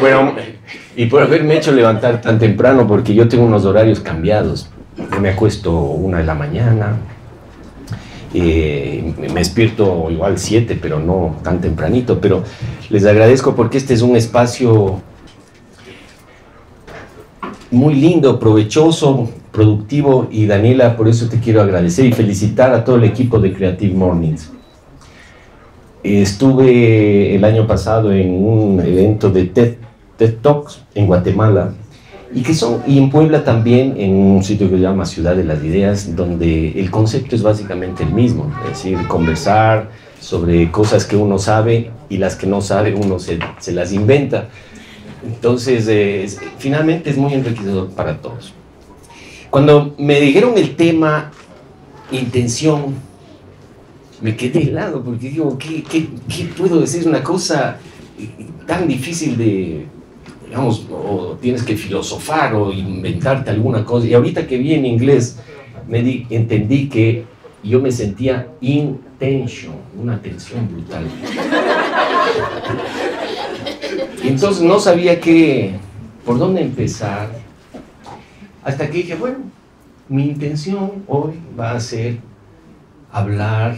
Bueno, y por haberme hecho levantar tan temprano, porque yo tengo unos horarios cambiados. Yo me acuesto 1 de la mañana, me despierto igual 7, pero no tan tempranito. Pero les agradezco porque este es un espacio muy lindo, provechoso, productivo, y Daniela, por eso te quiero agradecer y felicitar a todo el equipo de Creative Mornings. Estuve el año pasado en un evento de TED Talks en Guatemala y en Puebla también, en un sitio que se llama Ciudad de las Ideas, donde el concepto es básicamente el mismo, es decir, conversar sobre cosas que uno sabe y las que no sabe uno se las inventa. Entonces, finalmente es muy enriquecedor para todos. Cuando me dijeron el tema intención, me quedé helado porque digo, ¿qué puedo decir? Una cosa tan difícil de, digamos, o tienes que filosofar o inventarte alguna cosa. Y ahorita que vi en inglés, entendí que yo me sentía intention, una tensión brutal. Y entonces no sabía por dónde empezar, hasta que dije, bueno, mi intención hoy va a ser hablar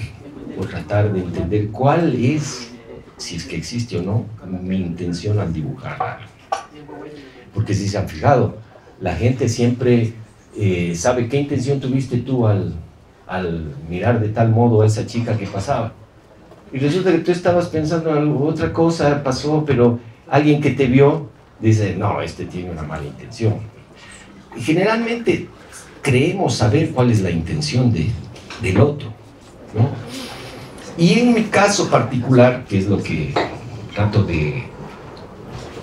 o tratar de entender cuál es, si es que existe o no, mi intención al dibujar algo. Porque si se han fijado, la gente siempre sabe qué intención tuviste tú al mirar de tal modo a esa chica que pasaba. Y resulta que tú estabas pensando en algo, otra cosa pasó, pero alguien que te vio dice, no, este tiene una mala intención. Y generalmente creemos saber cuál es la intención del otro, ¿no? Y en mi caso particular, que es lo que trato de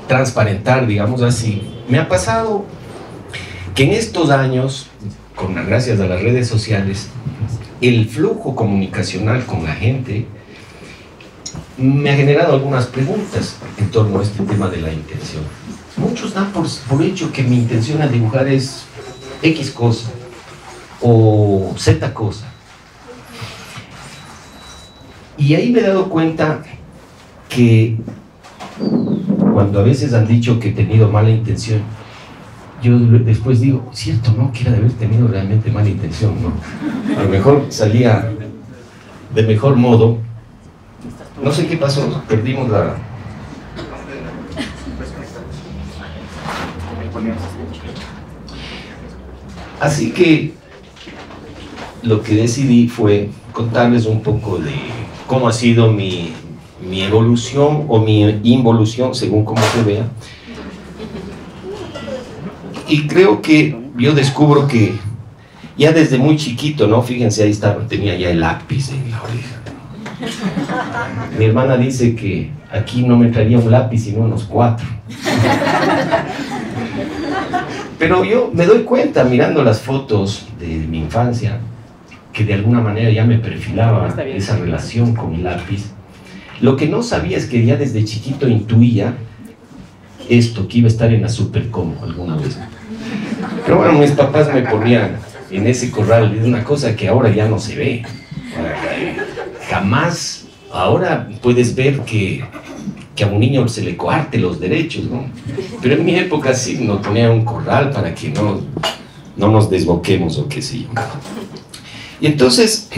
transparentar, digamos así, me ha pasado que en estos años, gracias a las redes sociales, el flujo comunicacional con la gente me ha generado algunas preguntas en torno a este tema de la intención. Muchos dan por hecho que mi intención al dibujar es X cosa o Z cosa. Y ahí me he dado cuenta que cuando a veces han dicho que he tenido mala intención, yo después digo, cierto, no quiero haber tenido realmente mala intención, ¿no? A lo mejor salía de mejor modo. No sé qué pasó, perdimos la... Así que lo que decidí fue contarles un poco de cómo ha sido mi evolución o mi involución, según cómo se vea. Y creo que yo descubro que ya desde muy chiquito, ¿no? Fíjense, ahí estaba, tenía ya el lápiz en la oreja. Mi hermana dice que aquí no me traería un lápiz sino unos 4. Pero yo me doy cuenta mirando las fotos de mi infancia que de alguna manera ya me perfilaba esa relación con el lápiz. Lo que no sabía es que ya desde chiquito intuía esto, que iba a estar en la Supercom alguna vez. Pero bueno, mis papás me ponían en ese corral, es una cosa que ahora ya no se ve. Jamás, ahora puedes ver que a un niño se le coarte los derechos, ¿no? Pero en mi época sí nos ponían un corral para que no nos desboquemos o qué sé yo. Y entonces,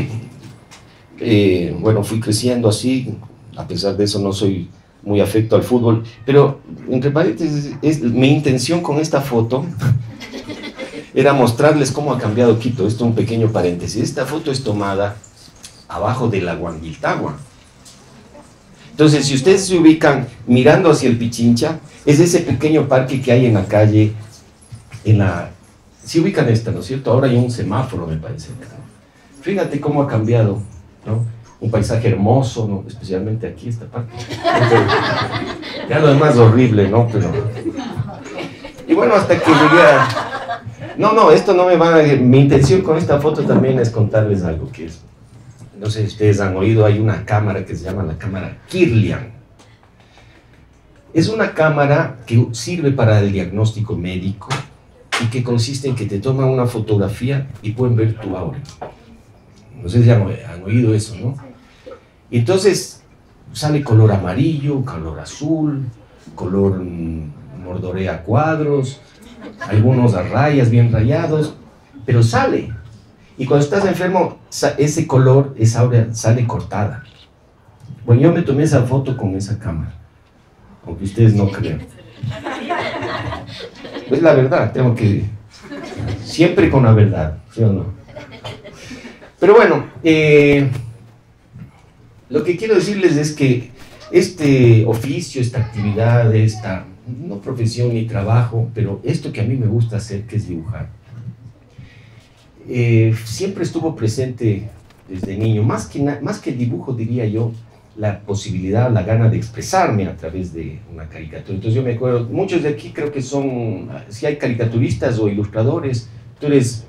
bueno, fui creciendo así. A pesar de eso no soy muy afecto al fútbol, pero entre paréntesis, mi intención con esta foto era mostrarles cómo ha cambiado Quito. Esto es un pequeño paréntesis. Esta foto es tomada abajo de la Huanguiltagua. Entonces, si ustedes se ubican mirando hacia el Pichincha, es ese pequeño parque que hay en la calle, si ubican esta, ¿no es cierto? Ahora hay un semáforo, me parece. Fíjate cómo ha cambiado, ¿no? Un paisaje hermoso, ¿no? Especialmente aquí, esta parte. Ya lo demás horrible, ¿no? Pero... Y bueno, hasta que llegué a... No, esto no me va a... Mi intención con esta foto también es contarles algo que es... No sé si ustedes han oído, hay una cámara que se llama la cámara Kirlian. Es una cámara que sirve para el diagnóstico médico y que consiste en que te toman una fotografía y pueden ver tu aura. No sé si han oído eso, ¿no? Entonces sale color amarillo, color azul, color mordorea cuadros, algunos a rayas bien rayados, pero sale. Y cuando estás enfermo, ese color, esa aura sale cortada. Bueno, yo me tomé esa foto con esa cámara, aunque ustedes no crean. Es la verdad, tengo que... Siempre con la verdad, ¿sí o no? Pero bueno, lo que quiero decirles es que este oficio, esta actividad, esta, no profesión ni trabajo, pero esto que a mí me gusta hacer, que es dibujar, siempre estuvo presente desde niño, más que el dibujo, diría yo, la posibilidad, la gana de expresarme a través de una caricatura. Entonces yo me acuerdo, muchos de aquí creo que son, si hay caricaturistas o ilustradores, tú eres,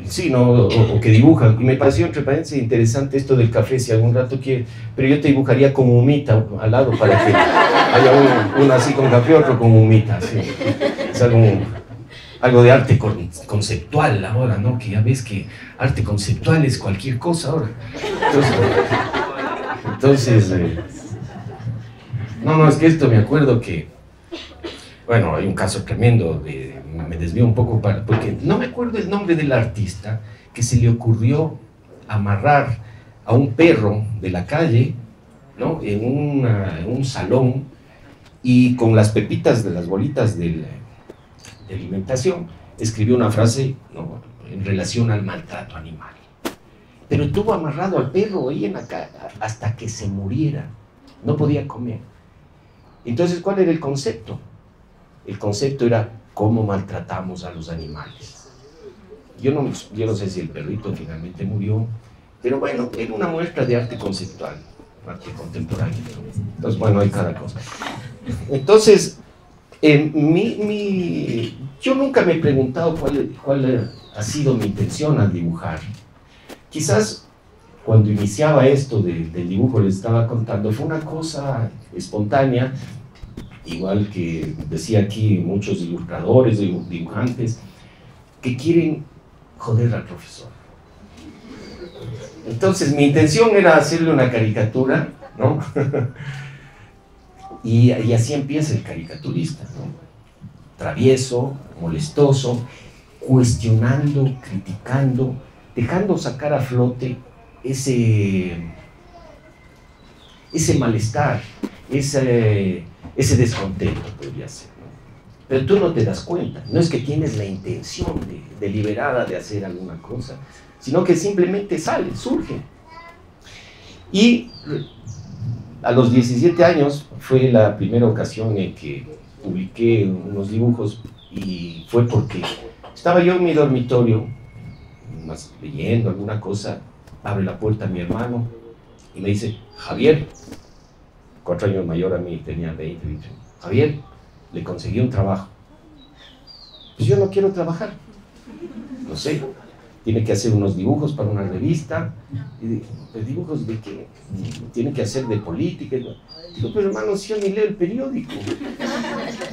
sí, ¿no? O que dibujan, y me pareció entre paréntesis interesante esto del café, si algún rato quiere, pero yo te dibujaría con humita al lado para que haya uno así con café, otro con humita, sí. Es algo de arte conceptual ahora, ¿no? Que ya ves que arte conceptual es cualquier cosa ahora. Entonces no, es que esto me acuerdo que, bueno, hay un caso tremendo, me desvío un poco porque no me acuerdo el nombre del artista que se le ocurrió amarrar a un perro de la calle, ¿no? En un salón, y con las pepitas de las bolitas de alimentación, escribió una frase, ¿no?, en relación al maltrato animal. Pero tuvo amarrado al perro ahí en la calle hasta que se muriera, no podía comer. Entonces, ¿cuál era el concepto? El concepto era cómo maltratamos a los animales. Yo no sé si el perrito finalmente murió, pero bueno, era una muestra de arte conceptual, arte contemporáneo. Entonces, bueno, hay cada cosa. Entonces, yo nunca me he preguntado cuál ha sido mi intención al dibujar. Quizás cuando iniciaba esto del dibujo, les estaba contando, fue una cosa espontánea, igual que decía aquí muchos ilustradores, dibujantes, que quieren joder al profesor. Entonces mi intención era hacerle una caricatura, ¿no? y así empieza el caricaturista, ¿no? Travieso, molestoso, cuestionando, criticando, dejando sacar a flote ese malestar, ese descontento, podría ser, ¿no? Pero tú no te das cuenta, no es que tienes la intención deliberada de hacer alguna cosa, sino que simplemente sale, surge. Y a los 17 años fue la primera ocasión en que publiqué unos dibujos, y fue porque estaba yo en mi dormitorio, más leyendo alguna cosa, abre la puerta mi hermano y me dice: Javier, 4 años mayor a mí, tenía 20, dice: Javier, le conseguí un trabajo. Pues yo no quiero trabajar, no sé, tiene que hacer unos dibujos para una revista. Y digo: ¿pues dibujos de qué? Tiene que hacer de política. Digo: pero hermano, si yo ni leo el periódico.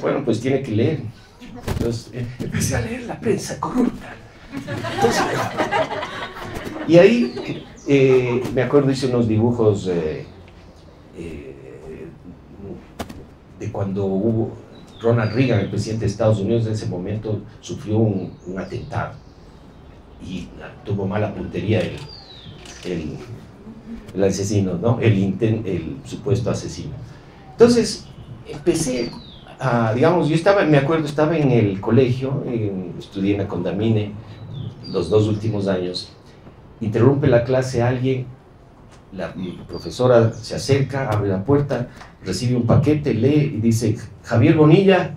Bueno, pues tiene que leer. Entonces empecé a leer la prensa corrupta. Entonces, y ahí me acuerdo, hice unos dibujos de cuando hubo Ronald Reagan, el presidente de Estados Unidos, en ese momento sufrió un atentado y tuvo mala puntería el asesino, ¿no? El supuesto asesino. Entonces empecé a, digamos, yo me acuerdo, estaba en el colegio, estudié en la Condamine los 2 últimos años. Interrumpe la clase alguien, la profesora se acerca, abre la puerta, recibe un paquete, lee y dice: Javier Bonilla.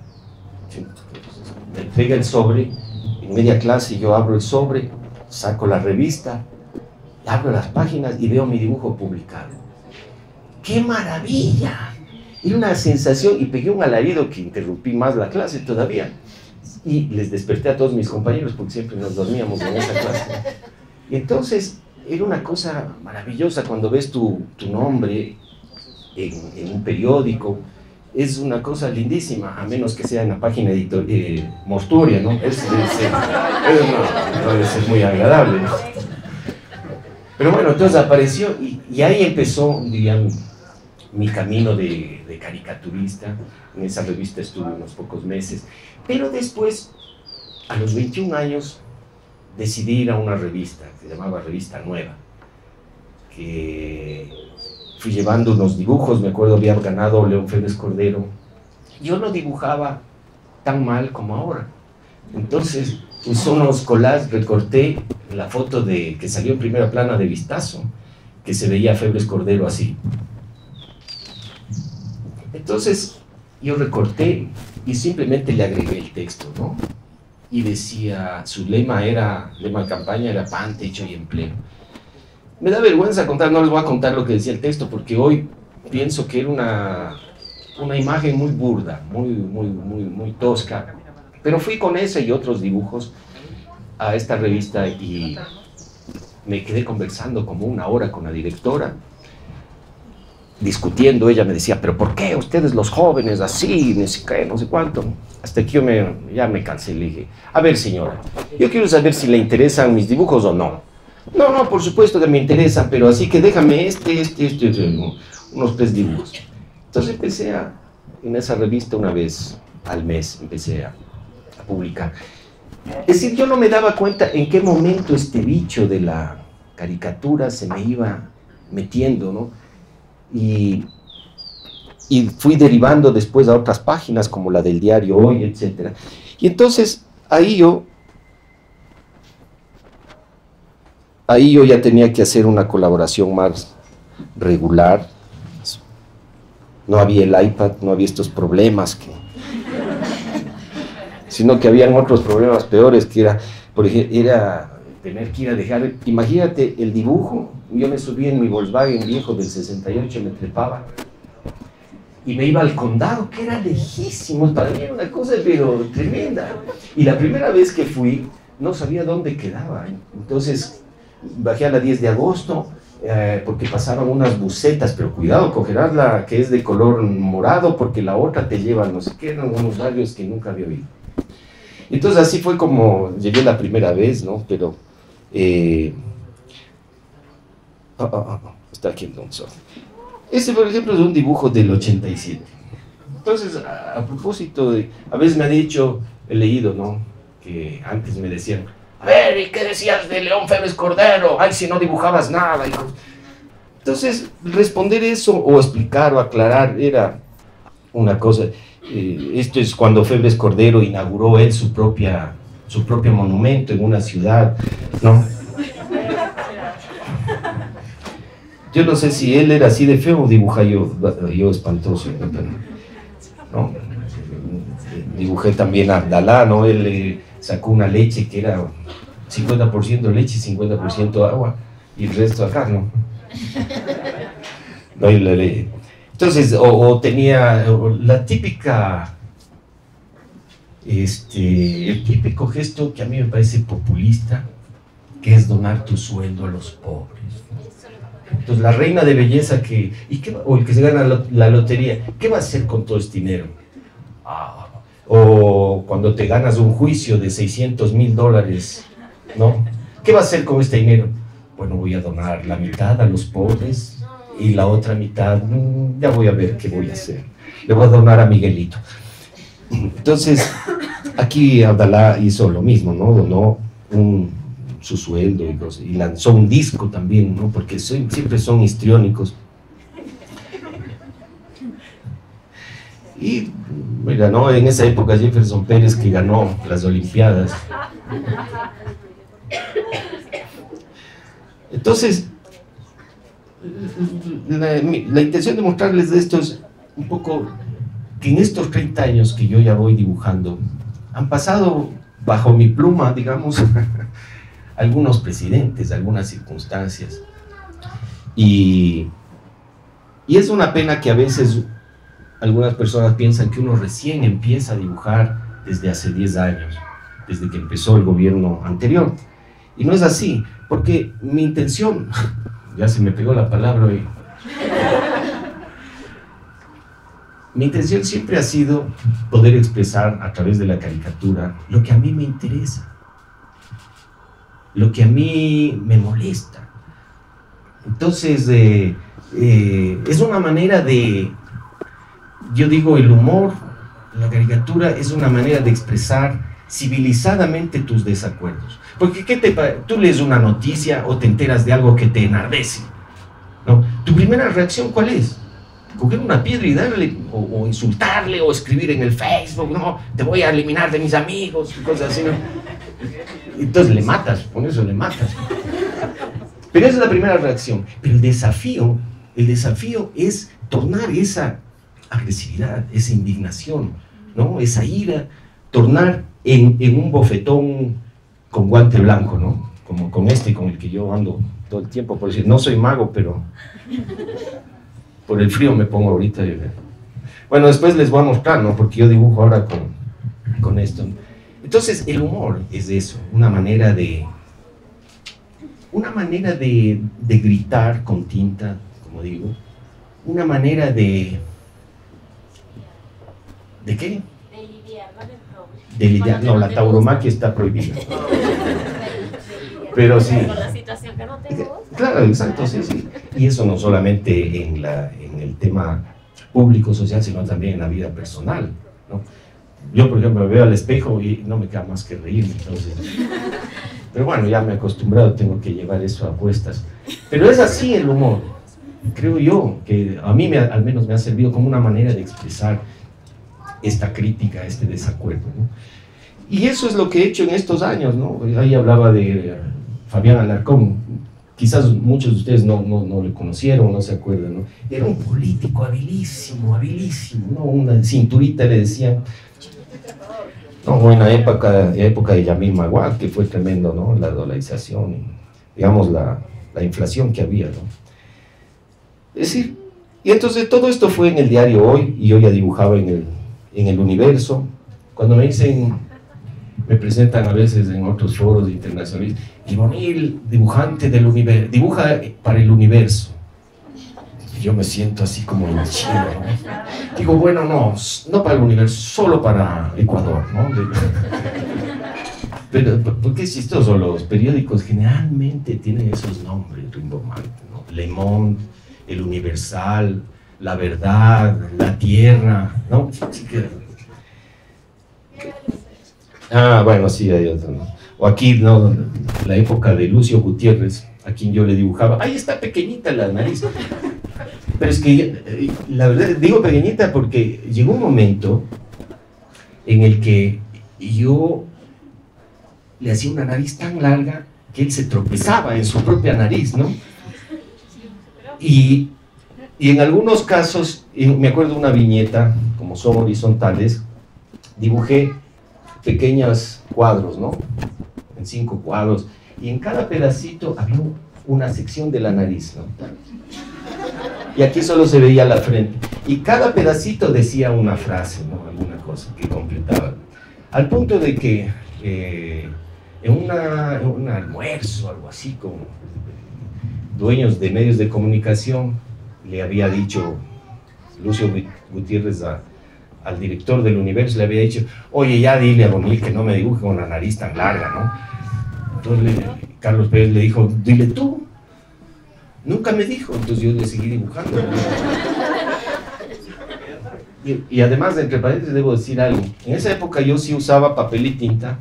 Me entrega el sobre. En media clase yo abro el sobre, saco la revista, abro las páginas y veo mi dibujo publicado. ¡Qué maravilla! Era una sensación, y pegué un alarido que interrumpí más la clase todavía, y les desperté a todos mis compañeros porque siempre nos dormíamos en esa clase. Y entonces era una cosa maravillosa cuando ves tu nombre en un periódico. Es una cosa lindísima, a menos que sea en la página mortuoria, ¿no? No debe ser muy agradable, ¿no? Pero bueno, entonces apareció, y ahí empezó, dirían, mi camino de caricaturista. En esa revista estuve unos pocos meses, pero después, a los 21 años, decidí ir a una revista, que se llamaba Revista Nueva, que fui llevando unos dibujos. Me acuerdo había ganado León Febres Cordero. Yo no dibujaba tan mal como ahora. Entonces, usé unos collages, recorté la foto que salió en primera plana de Vistazo, que se veía a Febres Cordero así. Entonces, yo recorté y simplemente le agregué el texto, ¿no? Y decía, su lema de campaña era pan, techo y empleo. Me da vergüenza contar, no les voy a contar lo que decía el texto, porque hoy pienso que era una imagen muy burda, muy tosca. Pero fui con ese y otros dibujos a esta revista y me quedé conversando como una hora con la directora, discutiendo. Ella me decía, pero ¿por qué ustedes los jóvenes así, no sé qué, no sé cuánto? Hasta que ya me cansé, le dije, a ver señora, yo quiero saber si le interesan mis dibujos o no. No, por supuesto que me interesan, pero así que déjame unos 3 dibujos. Entonces empecé en esa revista una vez al mes, empecé a publicar. Es decir, yo no me daba cuenta en qué momento este bicho de la caricatura se me iba metiendo, ¿no? Y fui derivando después a otras páginas como la del diario Hoy, etc. Y entonces ahí yo ya tenía que hacer una colaboración más regular. No había el iPad, no había estos problemas sino que habían otros problemas peores, que era, por ejemplo, era tener que ir a dejar, imagínate el dibujo. Yo me subí en mi Volkswagen viejo del 68, me trepaba y me iba al condado, que era lejísimo, para mí era una cosa pero tremenda. Y la primera vez que fui, no sabía dónde quedaba, entonces bajé a la 10 de agosto, porque pasaron unas bucetas, pero cuidado, cogerás la que es de color morado, porque la otra te lleva, no sé qué, eran unos barrios que nunca había oído. Entonces así fue como llegué la primera vez, ¿no? Pero está aquí el Don Sol. Este, por ejemplo, es un dibujo del 87. Entonces, a propósito a veces me han dicho, he leído, ¿no? Que antes me decían, a ver, ¿y qué decías de León Febres Cordero? Ay, si no dibujabas nada. Entonces, responder eso o explicar o aclarar era una cosa. Esto es cuando Febres Cordero inauguró él su propio monumento en una ciudad, ¿no? Yo no sé si él era así de feo o dibuja yo espantoso, ¿no? Dibujé también a Abdalá, ¿no? Él sacó una leche que era 50% leche, 50% agua, y el resto acá, ¿no? No, entonces, o tenía la típica, el típico gesto que a mí me parece populista, que es donar tu sueldo a los pobres. Entonces, la reina de belleza o el que se gana la lotería, ¿qué va a hacer con todo este dinero? O cuando te ganas un juicio de $600,000, ¿no? ¿Qué va a hacer con este dinero? Bueno, voy a donar la mitad a los pobres y la otra mitad, ya voy a ver qué voy a hacer. Le voy a donar a Miguelito. Entonces, aquí Abdalá hizo lo mismo, ¿no? Donó su sueldo y lanzó un disco también, ¿no? Porque siempre son histriónicos. Y, mira, ¿no? En esa época Jefferson Pérez, que ganó las Olimpiadas. Entonces, la intención de mostrarles de esto es un poco que en estos 30 años que yo ya voy dibujando, han pasado bajo mi pluma, digamos, algunos presidentes, algunas circunstancias. Y es una pena que a veces algunas personas piensan que uno recién empieza a dibujar desde hace 10 años, desde que empezó el gobierno anterior. Y no es así, porque mi intención, ya se me pegó la palabra hoy, mi intención siempre ha sido poder expresar a través de la caricatura lo que a mí me interesa, lo que a mí me molesta. Entonces, es una manera de, yo digo, el humor, la caricatura es una manera de expresar civilizadamente tus desacuerdos. Porque tú lees una noticia o te enteras de algo que te enardece, ¿no? Tu primera reacción, ¿cuál es? Coger una piedra y darle, o insultarle, o escribir en el Facebook, no, te voy a eliminar de mis amigos, y cosas así, ¿no? Entonces le matas, con eso le matas. Pero esa es la primera reacción. Pero el desafío es tornar esa agresividad, esa indignación, ¿no? Esa ira, tornar en un bofetón con guante blanco, ¿no? Como con este con el que yo ando todo el tiempo, por decir, no soy mago, pero por el frío me pongo ahorita. Bueno, después les voy a mostrar, ¿no? Porque yo dibujo ahora con esto. Entonces, el humor es eso, una manera de gritar con tinta, como digo, una manera ¿de qué? De lidiar, no, la tauromaquia está prohibida. Pero sí. Por la situación que no tengo. Claro, exacto, sí, sí. Y eso no solamente en el tema público, social, sino también en la vida personal, ¿no? Yo, por ejemplo, me veo al espejo y no me queda más que reírme, entonces. Pero bueno, ya me he acostumbrado, tengo que llevar eso a cuestas. Pero es así el humor. Creo yo que a mí al menos me ha servido como una manera de expresar esta crítica, este desacuerdo, ¿no? Y eso es lo que he hecho en estos años, ¿no? Ahí hablaba de Fabián Alarcón, quizás muchos de ustedes no le conocieron, no se acuerdan, ¿no? Era un político habilísimo, ¿no? Una cinturita le decían. No, en la época de Yamil Maguad, que fue tremendo, ¿no? La dolarización, digamos, la inflación que había, ¿no? Es decir, y entonces todo esto fue en el diario Hoy, y yo ya dibujaba en el Universo. Cuando me presentan a veces en otros foros internacionales, Ibonil, dibujante del Universo, dibuja para el Universo. Y yo me siento así como en Chile, ¿no? Digo, bueno, no para el Universo, solo para Ecuador, ¿no? Pero, porque es chistoso, los periódicos generalmente tienen esos nombres rimbombantes, ¿no? Le Monde, El Universal, La Verdad, La Tierra, ¿no? Así que... bueno, sí, hay otro, ¿no? O aquí, ¿no? La época de Lucio Gutiérrez, a quien yo le dibujaba. Ahí está pequeñita la nariz. Pero es que, la verdad, digo pequeñita porque llegó un momento en el que yo le hacía una nariz tan larga que él se tropezaba en su propia nariz, ¿no? Y en algunos casos, me acuerdo de una viñeta, como son horizontales, dibujé pequeños cuadros, ¿no? En 5 cuadros, y en cada pedacito había una sección de la nariz, ¿no? Y aquí solo se veía la frente, y cada pedacito decía una frase, ¿no? Alguna cosa que completaba, al punto de que en un almuerzo, algo así, con dueños de medios de comunicación, le había dicho Lucio Gutiérrez al director del Universo, le había dicho, oye, ya dile a Bonil que no me dibuje con la nariz tan larga, ¿no? Entonces Carlos Pérez le dijo, dile tú. Nunca me dijo, entonces yo le seguí dibujando. Y además, entre paréntesis, debo decir algo. En esa época yo sí usaba papel y tinta,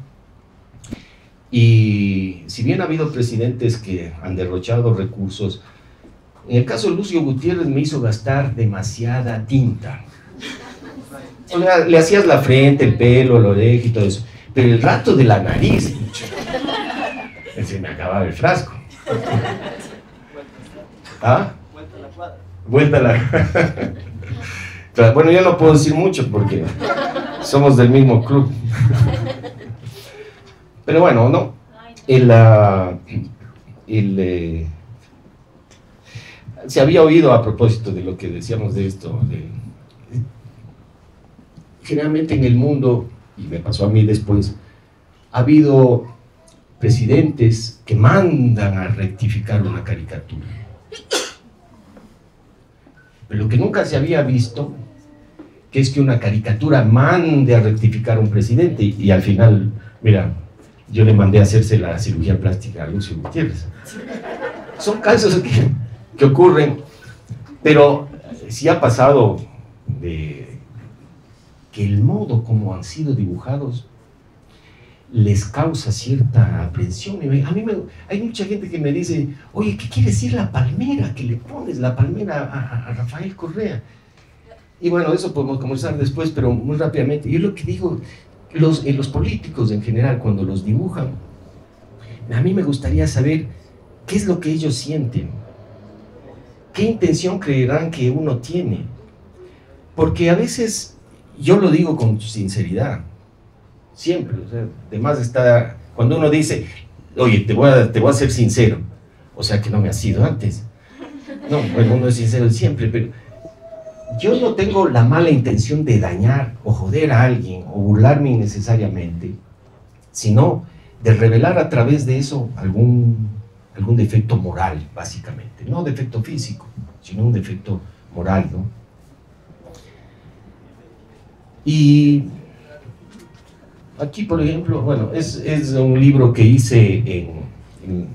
y si bien ha habido presidentes que han derrochado recursos, en el caso de Lucio Gutiérrez me hizo gastar demasiada tinta. O sea, le hacías la frente, el pelo, la oreja y todo eso, pero el rato de la nariz, se me acababa el frasco. ¿Ah? Vuelta a la cuadra. Bueno, yo no puedo decir mucho porque somos del mismo club. Pero bueno, ¿no? Se había oído a propósito de lo que decíamos de esto, generalmente en el mundo, y me pasó a mí después, ha habido presidentes que mandan a rectificar una caricatura. Pero lo que nunca se había visto, que es que una caricatura mande a rectificar a un presidente, y al final, mira, yo le mandé a hacerse la cirugía plástica a Lucio Gutiérrez. Son casos que ocurren Pero sí ha pasado de que el modo como han sido dibujados les causa cierta aprensión. Hay mucha gente que me dice, oye, ¿qué quiere decir la palmera? Que le pones la palmera a Rafael Correa. Y bueno, eso podemos conversar después, pero muy rápidamente. Yo lo que digo, los políticos en general, cuando los dibujan, a mí me gustaría saber qué es lo que ellos sienten, qué intención creerán que uno tiene. Porque a veces, yo lo digo con sinceridad, siempre, o sea, además está, cuando uno dice, oye, te voy a ser sincero, o sea que no me has sido antes. No, bueno, uno es sincero siempre, pero yo no tengo la mala intención de dañar o joder a alguien o burlarme innecesariamente, sino de revelar a través de eso algún defecto moral, básicamente. No defecto físico, sino un defecto moral, ¿no? Y aquí, por ejemplo, bueno, es un libro que hice en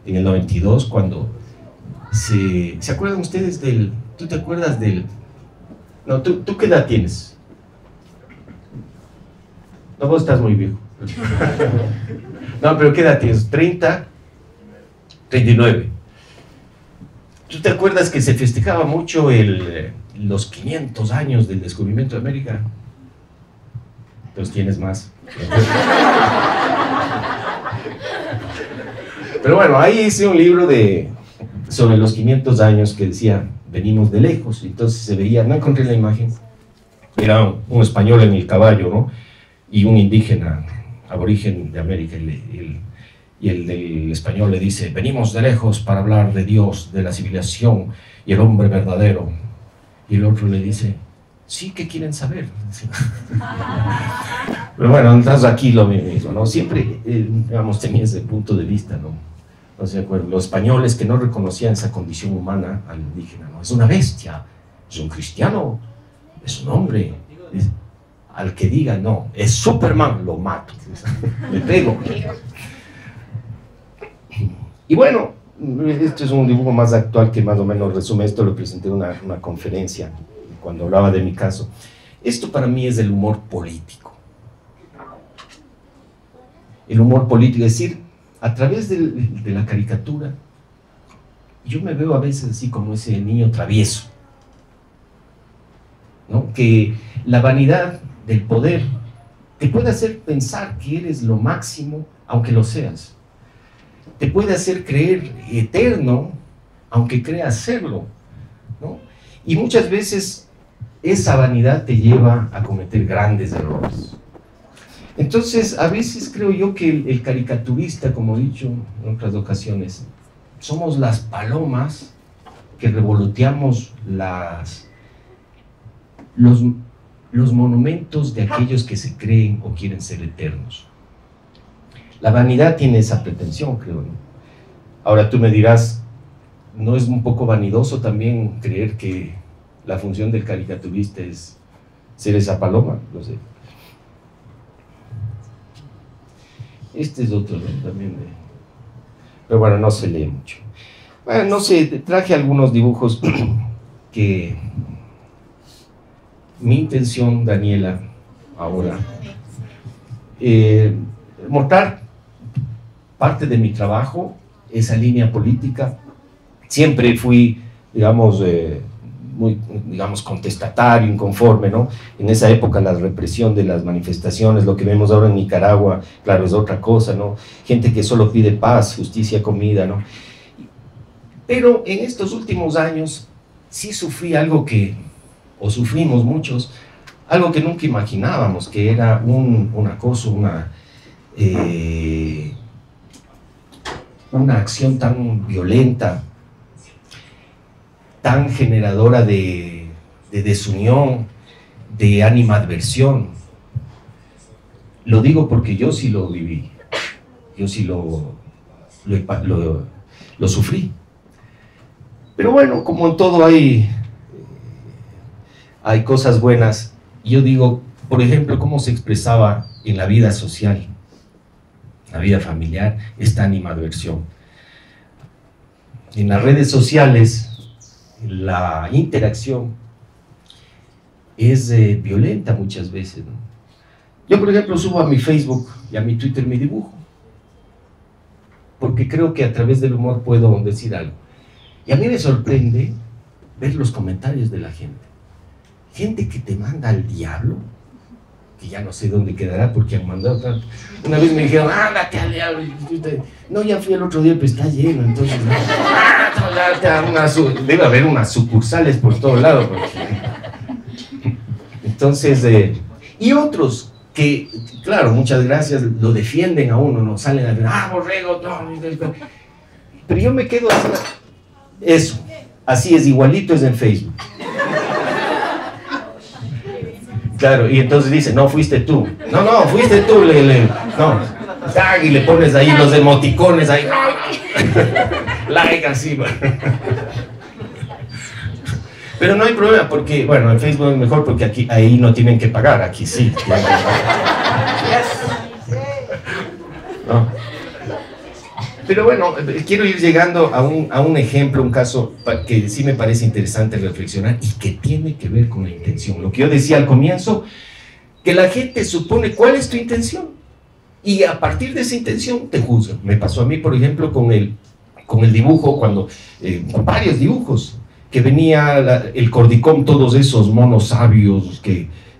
el 92, cuando ¿se acuerdan ustedes del... ¿Tú te acuerdas del...? No, ¿tú qué edad tienes? No, vos estás muy viejo. No, pero ¿qué edad tienes? ¿30? 39. ¿Tú te acuerdas que se festejaba mucho los 500 años del descubrimiento de América? Entonces tienes más. Pero bueno, ahí hice un libro sobre los 500 años que decía, venimos de lejos. Entonces se veía, no encontré la imagen, era un español en el caballo, ¿no? Y un indígena, aborigen de América, y el del español le dice, venimos de lejos para hablar de Dios, de la civilización y el hombre verdadero. Y el otro le dice, sí, ¿qué quieren saber? Pero bueno, entonces aquí lo mismo, ¿no? Siempre, digamos, tenía ese punto de vista, ¿no? No sé, los españoles que no reconocían esa condición humana al indígena, ¿no? Es una bestia, es un cristiano, es un hombre. Al que diga, no, es Superman, lo mato, le pego. Y bueno, este es un dibujo más actual que más o menos resume esto, lo presenté en una conferencia cuando hablaba de mi caso. Esto para mí es el humor político. El humor político, es decir, a través de la caricatura, yo me veo a veces así como ese niño travieso, ¿no? Que la vanidad del poder te puede hacer pensar que eres lo máximo, aunque lo seas. Te puede hacer creer eterno, aunque creas serlo, ¿no? Y muchas veces esa vanidad te lleva a cometer grandes errores. Entonces, a veces creo yo que el caricaturista, como he dicho en otras ocasiones, somos las palomas que revoloteamos los monumentos de aquellos que se creen o quieren ser eternos. La vanidad tiene esa pretensión, creo, ¿no? Ahora tú me dirás, ¿no es un poco vanidoso también creer que la función del caricaturista es ser esa paloma? No sé. Este es otro, ¿no? También pero bueno, no se lee mucho. Bueno, no sé, traje algunos dibujos que mi intención, Daniela, ahora, mostrar parte de mi trabajo, esa línea política. Siempre fui, digamos, muy, digamos, contestatario, inconforme, ¿no? En esa época la represión de las manifestaciones, lo que vemos ahora en Nicaragua, claro, es otra cosa, ¿no? Gente que solo pide paz, justicia, comida, ¿no? Pero en estos últimos años sí sufrí algo o sufrimos muchos, algo que nunca imaginábamos, que era un acoso, una acción tan violenta, tan generadora de desunión, de animadversión. Lo digo porque yo sí lo viví, yo sí lo sufrí. Pero bueno, como en todo hay cosas buenas. Yo digo, por ejemplo, cómo se expresaba en la vida social, la vida familiar, esta animadversión. En las redes sociales, la interacción es violenta muchas veces, ¿no? Yo, por ejemplo, subo a mi Facebook y a mi Twitter mi dibujo, porque creo que a través del humor puedo decir algo. Y a mí me sorprende ver los comentarios de la gente. Gente que te manda al diablo, que ya no sé dónde quedará porque han mandado tanto. Una vez me dijeron, ándate al diablo. No, ya fui el otro día, pero está lleno, entonces debe haber unas sucursales por todos lados. Entonces, y otros que, claro, muchas gracias, lo defienden a uno, no salen a decir, borrego, no. Pero yo me quedo así, eso, así es, igualito es en Facebook. Claro, y entonces dice, no, fuiste tú. No, fuiste tú, no, tag, y le pones ahí los emoticones, ahí, like, así, pero no hay problema, porque, bueno, en Facebook es mejor porque aquí, ahí no tienen que pagar, aquí sí. ¿No? Pero bueno, quiero ir llegando a un ejemplo, un caso que sí me parece interesante reflexionar y que tiene que ver con la intención. Lo que yo decía al comienzo, que la gente supone cuál es tu intención y a partir de esa intención te juzgan. Me pasó a mí, por ejemplo, con el dibujo, con varios dibujos, que venía el Cordicom, todos esos monos sabios,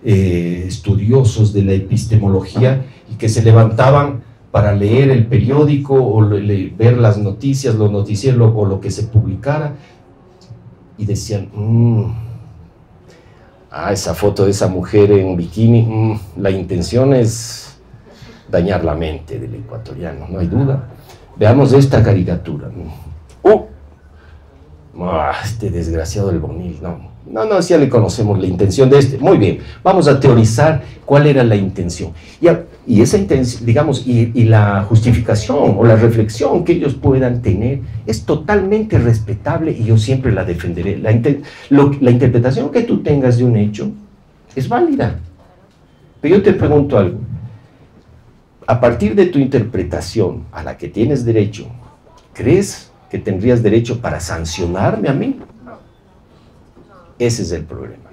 estudiosos de la epistemología, y que se levantaban para leer el periódico o ver las noticias, los noticieros o lo que se publicara, y decían, esa foto de esa mujer en bikini, la intención es dañar la mente del ecuatoriano, no hay duda. Veamos esta caricatura. Este desgraciado del Bonil, no, ya le conocemos la intención de este. Muy bien, vamos a teorizar cuál era la intención. Y esa intención, digamos, y la justificación o la reflexión que ellos puedan tener es totalmente respetable y yo siempre la defenderé. La interpretación que tú tengas de un hecho es válida. Pero yo te pregunto algo. A partir de tu interpretación a la que tienes derecho, ¿crees que tendrías derecho para sancionarme a mí? Ese es el problema.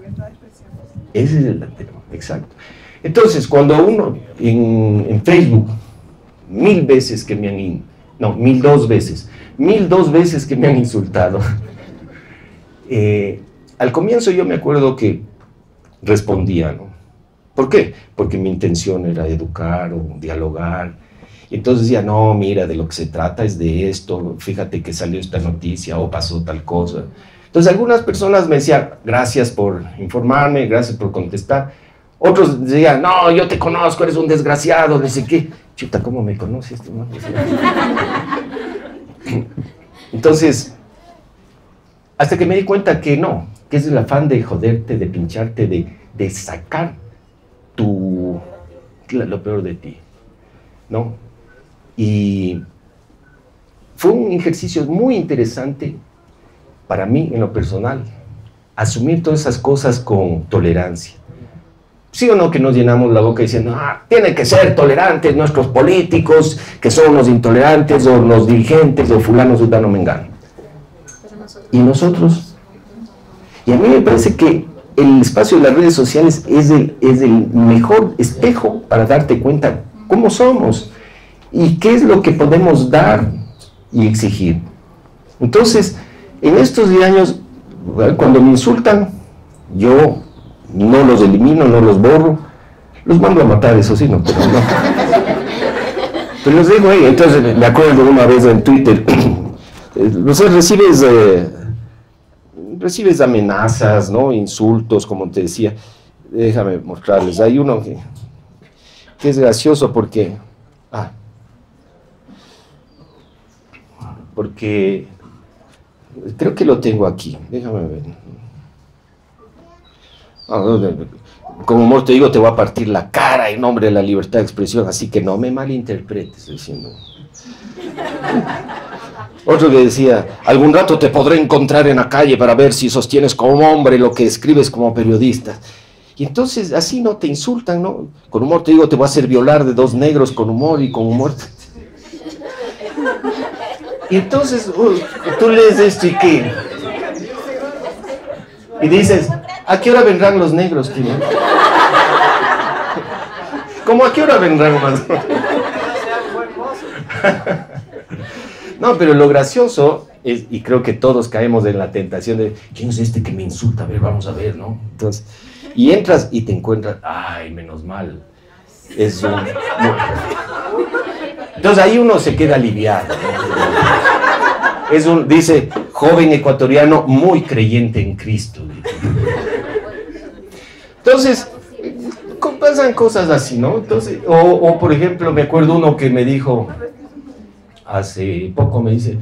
Ese es el tema, exacto. Entonces, cuando uno en Facebook, 1000 veces que me han, no, 1002 veces que me han insultado, al comienzo yo me acuerdo que respondía, ¿no? ¿Por qué? Porque mi intención era educar o dialogar. Y entonces decía, no, mira, de lo que se trata es de esto, fíjate que salió esta noticia o pasó tal cosa. Entonces algunas personas me decían, gracias por informarme, gracias por contestar. Otros decían, no, yo te conozco, eres un desgraciado, no sé qué. Chuta, ¿cómo me conoces? Entonces, hasta que me di cuenta que no, que es el afán de joderte, de pincharte, de sacar lo peor de ti, ¿no? Y fue un ejercicio muy interesante para mí, en lo personal, asumir todas esas cosas con tolerancia. ¿Sí o no que nos llenamos la boca diciendo, tienen que ser tolerantes nuestros políticos, que son los intolerantes, o los dirigentes, o fulano, sultano, mengano? ¿Y nosotros? Y a mí me parece que el espacio de las redes sociales es el mejor espejo para darte cuenta cómo somos y qué es lo que podemos dar y exigir. Entonces, en estos 10 años, cuando me insultan, yo no los elimino, no los borro, los mando a matar, eso sí, no, pero no. Pero les digo, entonces me acuerdo una vez en Twitter, recibes amenazas, ¿no? Insultos, como te decía. Déjame mostrarles, hay uno que es gracioso porque creo que lo tengo aquí, déjame ver. Con humor te digo, te voy a partir la cara en nombre de la libertad de expresión, así que no me malinterpretes diciendo. Otro que decía, algún rato te podré encontrar en la calle para ver si sostienes como hombre lo que escribes como periodista. Y entonces así no te insultan, ¿no? Con humor te digo, te voy a hacer violar de 2 negros con humor y con humor. Y entonces tú lees esto y ¿qué? Y dices, ¿a qué hora vendrán los negros, tío? ¿Cómo a qué hora vendrán más? No, pero lo gracioso es, y creo que todos caemos en la tentación de, ¿quién es este que me insulta? A ver, vamos a ver, ¿no? Entonces, y entras y te encuentras, ay, menos mal. Es un... Entonces ahí uno se queda aliviado, ¿no? Dice, joven ecuatoriano muy creyente en Cristo. Entonces, pasan cosas así, ¿no? Entonces, o por ejemplo, me acuerdo uno que me dijo, hace poco me dice,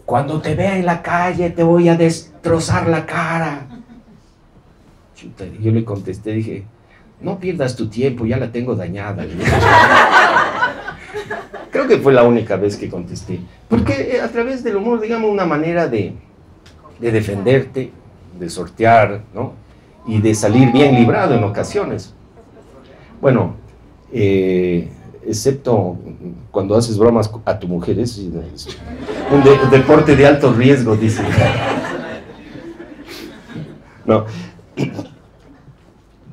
cuando te vea en la calle te voy a destrozar la cara. Chuta, yo le contesté, dije, no pierdas tu tiempo, ya la tengo dañada. Creo que fue la única vez que contesté. Porque a través del humor, digamos, una manera de defenderte, de sortear, ¿no? Y de salir bien librado en ocasiones. Bueno, excepto cuando haces bromas a tu mujer, es un deporte de alto riesgo, dice. No.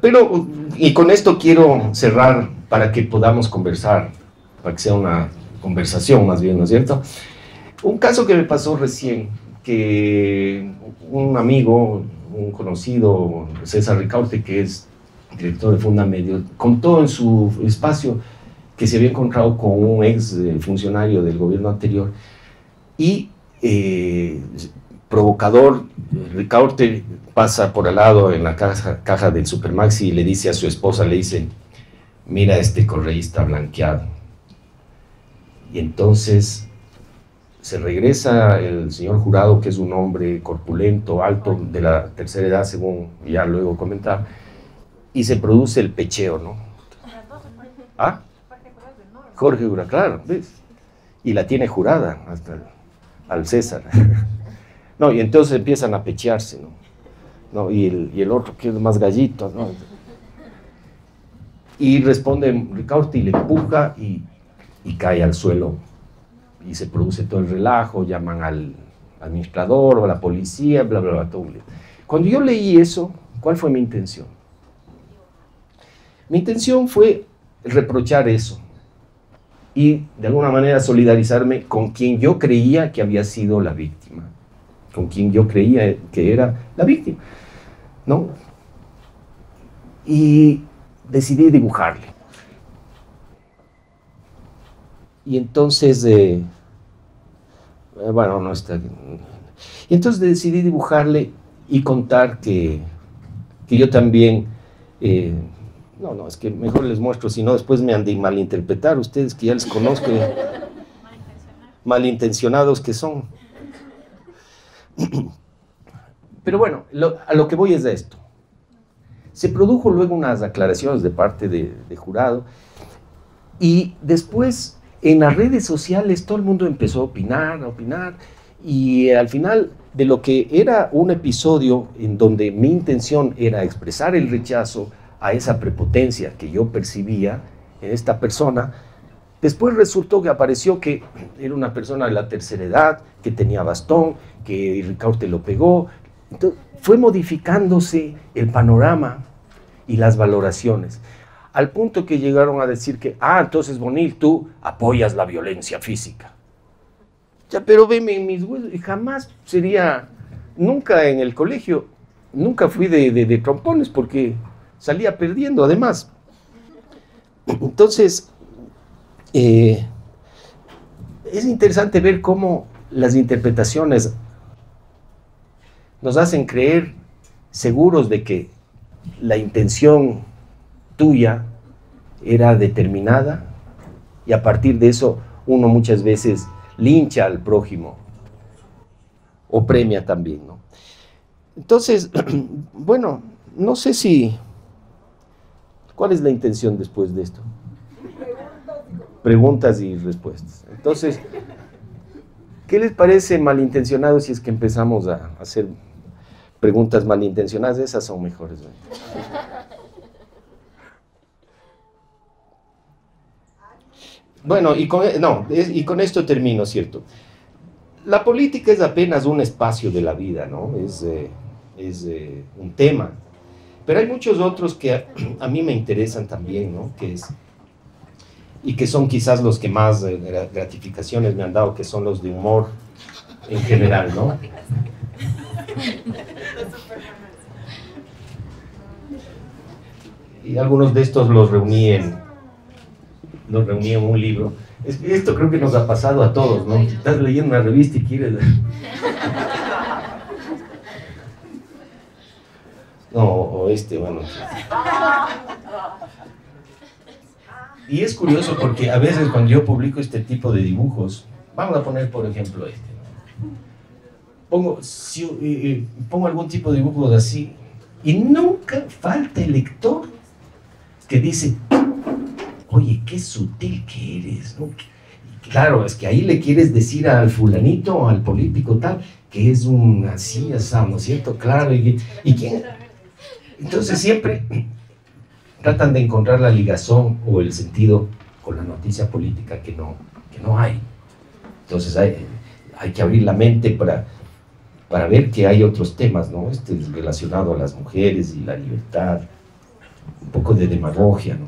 Pero, y con esto quiero cerrar para que podamos conversar, para que sea una conversación más bien, ¿no es cierto? Un caso que me pasó recién, que un amigo, un conocido, César Ricaurte, que es director de Fundamedios, contó en su espacio que se había encontrado con un ex funcionario del gobierno anterior y provocador, Ricaurte pasa por al lado en la caja del Supermaxi y le dice a su esposa, le dice, mira este correísta blanqueado. Y entonces se regresa el señor Jurado, que es un hombre corpulento, alto, de la tercera edad, según ya luego comentar, y se produce el pecheo, ¿no? ¿Ah? Jorge Jurado, claro, ¿ves? Y la tiene jurada hasta al César. No, y entonces empiezan a pechearse, ¿no? Y el otro, que es más gallito, ¿no? Y responde Ricaurte y le empuja y cae al suelo. Y se produce todo el relajo, llaman al administrador o a la policía, bla, bla, bla, todo. Cuando yo leí eso, ¿cuál fue mi intención? Mi intención fue reprochar eso y de alguna manera solidarizarme con quien yo creía que había sido la víctima, con quien yo creía que era la víctima, ¿no? Y decidí dibujarle. Y entonces, bueno, no está... Y entonces decidí dibujarle y contar que yo también... no, es que mejor les muestro, si no después me han de malinterpretar ustedes, que ya les conozco, malintencionados que son. Pero bueno, a lo que voy es de esto. Se produjo luego unas aclaraciones de parte de Jurado y después en las redes sociales todo el mundo empezó a opinar, y al final de lo que era un episodio en donde mi intención era expresar el rechazo a esa prepotencia que yo percibía en esta persona, después resultó que apareció que era una persona de la tercera edad, que tenía bastón, que Ricaurte lo pegó. Entonces, fue modificándose el panorama y las valoraciones, al punto que llegaron a decir que, entonces Bonil, tú apoyas la violencia física. Ya, pero veme en mis huesos, y jamás sería, nunca en el colegio, nunca fui de trompones porque salía perdiendo además. Entonces, es interesante ver cómo las interpretaciones nos hacen creer seguros de que la intención tuya era determinada y a partir de eso uno muchas veces lincha al prójimo o premia también, ¿no? Entonces, bueno, no sé si... ¿Cuál es la intención después de esto? Preguntas y respuestas. Entonces, ¿qué les parece malintencionado si es que empezamos a hacer preguntas malintencionadas? Esas son mejores, ¿no? Bueno, y con esto termino, ¿cierto? La política es apenas un espacio de la vida, ¿no? Es es un tema. Pero hay muchos otros que a mí me interesan también, ¿no? Y que son quizás los que más gratificaciones me han dado, que son los de humor en general, ¿no? Y algunos de estos los reuní en un libro. Esto creo que nos ha pasado a todos, ¿no? Si estás leyendo una revista y quieres... No, bueno. Y es curioso porque a veces cuando yo publico este tipo de dibujos, vamos a poner por ejemplo ¿no? Pongo algún tipo de dibujos así, y nunca falta el lector que dice, oye, qué sutil que eres, ¿no? Claro, es que ahí le quieres decir al fulanito, al político tal, que es un así, así, ¿no es cierto? Claro, y quién... Entonces siempre tratan de encontrar la ligazón o el sentido con la noticia política que no hay. Entonces hay que abrir la mente para ver que hay otros temas, ¿no? Relacionado a las mujeres y la libertad, un poco de demagogia, ¿no?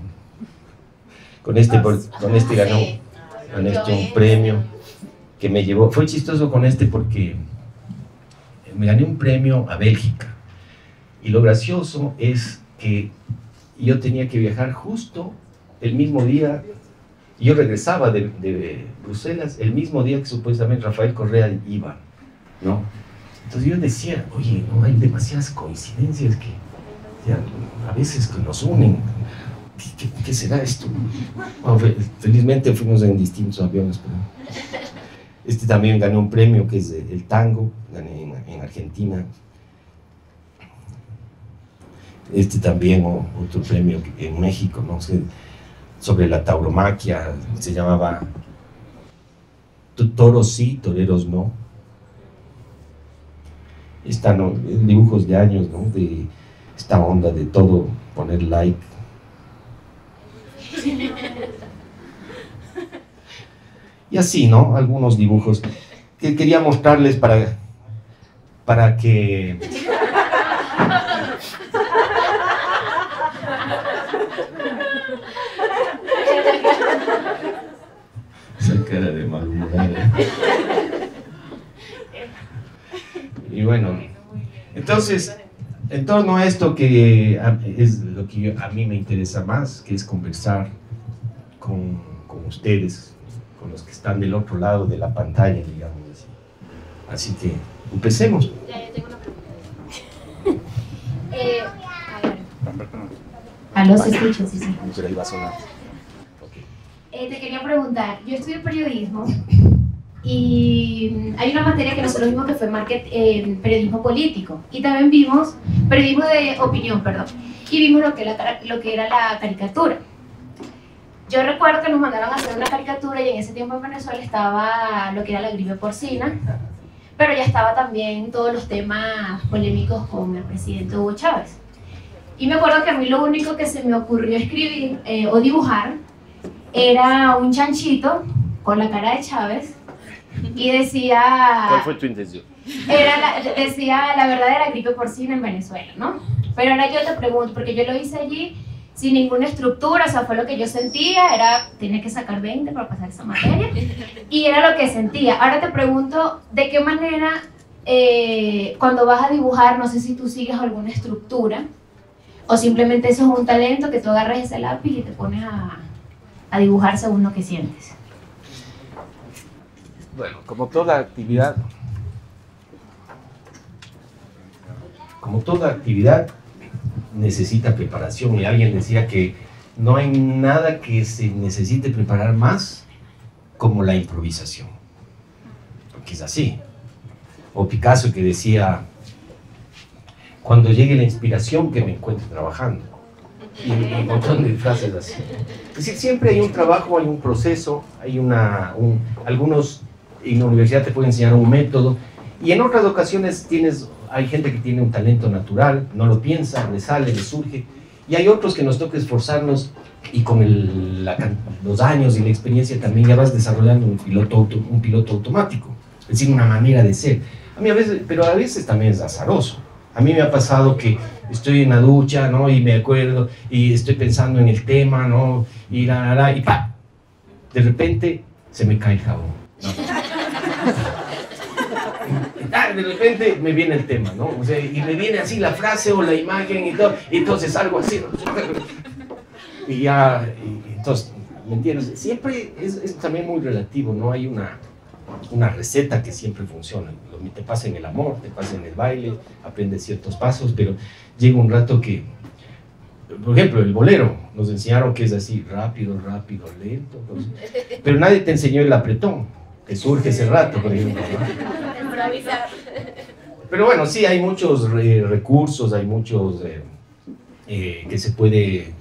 Con este ganó un premio que me llevó, fue chistoso con porque me gané un premio a Bélgica. Y lo gracioso es que yo tenía que viajar justo el mismo día, yo regresaba de Bruselas el mismo día que supuestamente Rafael Correa iba, ¿no? Entonces yo decía, oye, no hay demasiadas coincidencias que ya, a veces que nos unen. ¿Qué será esto? Bueno, felizmente fuimos en distintos aviones, pero también ganó un premio que es el tango, gané en Argentina. También otro premio en México, ¿no? Sobre la tauromaquia, se llamaba Toros sí, toreros no. Están dibujos de años, ¿no? De esta onda de todo, poner like. Y así, ¿no? Algunos dibujos que quería mostrarles para que... Esa cara de malhumorada. Y bueno, entonces, en torno a esto que es lo que a mí me interesa más, que es conversar con ustedes, con los que están del otro lado de la pantalla, digamos así. Así que, empecemos. Ya, yo tengo una pregunta. A ver. Aló, se escucha, sí. Pero ahí va a sonar. Te quería preguntar, yo estudio periodismo y hay una materia que nosotros vimos que fue periodismo político, y también vimos periodismo de opinión, perdón, y vimos lo que era la caricatura. Yo recuerdo que nos mandaron a hacer una caricatura y en ese tiempo en Venezuela estaba lo que era la gripe porcina, pero ya estaba también todos los temas polémicos con el presidente Hugo Chávez. Y me acuerdo que a mí lo único que se me ocurrió escribir o dibujar era un chanchito con la cara de Chávez y decía... ¿Cuál fue tu intención? Decía la verdadera gripe porcina en Venezuela, ¿no? Pero ahora yo te pregunto, porque yo lo hice allí sin ninguna estructura, o sea, fue lo que yo sentía, tenía que sacar 20 para pasar esa materia, y era lo que sentía. Ahora te pregunto, ¿de qué manera cuando vas a dibujar, no sé si tú sigues alguna estructura, o simplemente eso es un talento que tú agarras ese lápiz y te pones a dibujar según lo que sientes? Bueno, como toda actividad necesita preparación, y alguien decía que no hay nada que se necesite preparar más como la improvisación, porque es así. O Picasso, que decía, cuando llegue la inspiración que me encuentre trabajando, y un montón de frases así. Es decir, siempre hay un trabajo, hay un proceso, hay algunos en la universidad te pueden enseñar un método, y en otras ocasiones hay gente que tiene un talento natural, no lo piensa, le sale, le surge, y hay otros que nos toca esforzarnos, y con los años y la experiencia también ya vas desarrollando un piloto automático, es decir, una manera de ser. Pero a veces también es azaroso. A mí me ha pasado que estoy en la ducha, ¿no? Y me acuerdo, y estoy pensando en el tema, ¿no? Y y ¡pa! De repente se me cae el jabón, ¿no? De repente me viene el tema, ¿no? O sea, y me viene así la frase o la imagen y todo, y entonces algo así, ¿no? Y ya, entonces, ¿me entiendes? Siempre es también muy relativo, no hay una receta que siempre funciona. Te pasa en el amor, te pasa en el baile, aprendes ciertos pasos, pero llega un rato que, por ejemplo, el bolero, nos enseñaron que es así, rápido, rápido, lento, pero nadie te enseñó el apretón, que surge ese rato, por ejemplo, ¿no? Improvisar. Pero bueno, sí, hay muchos recursos, hay muchos que se puede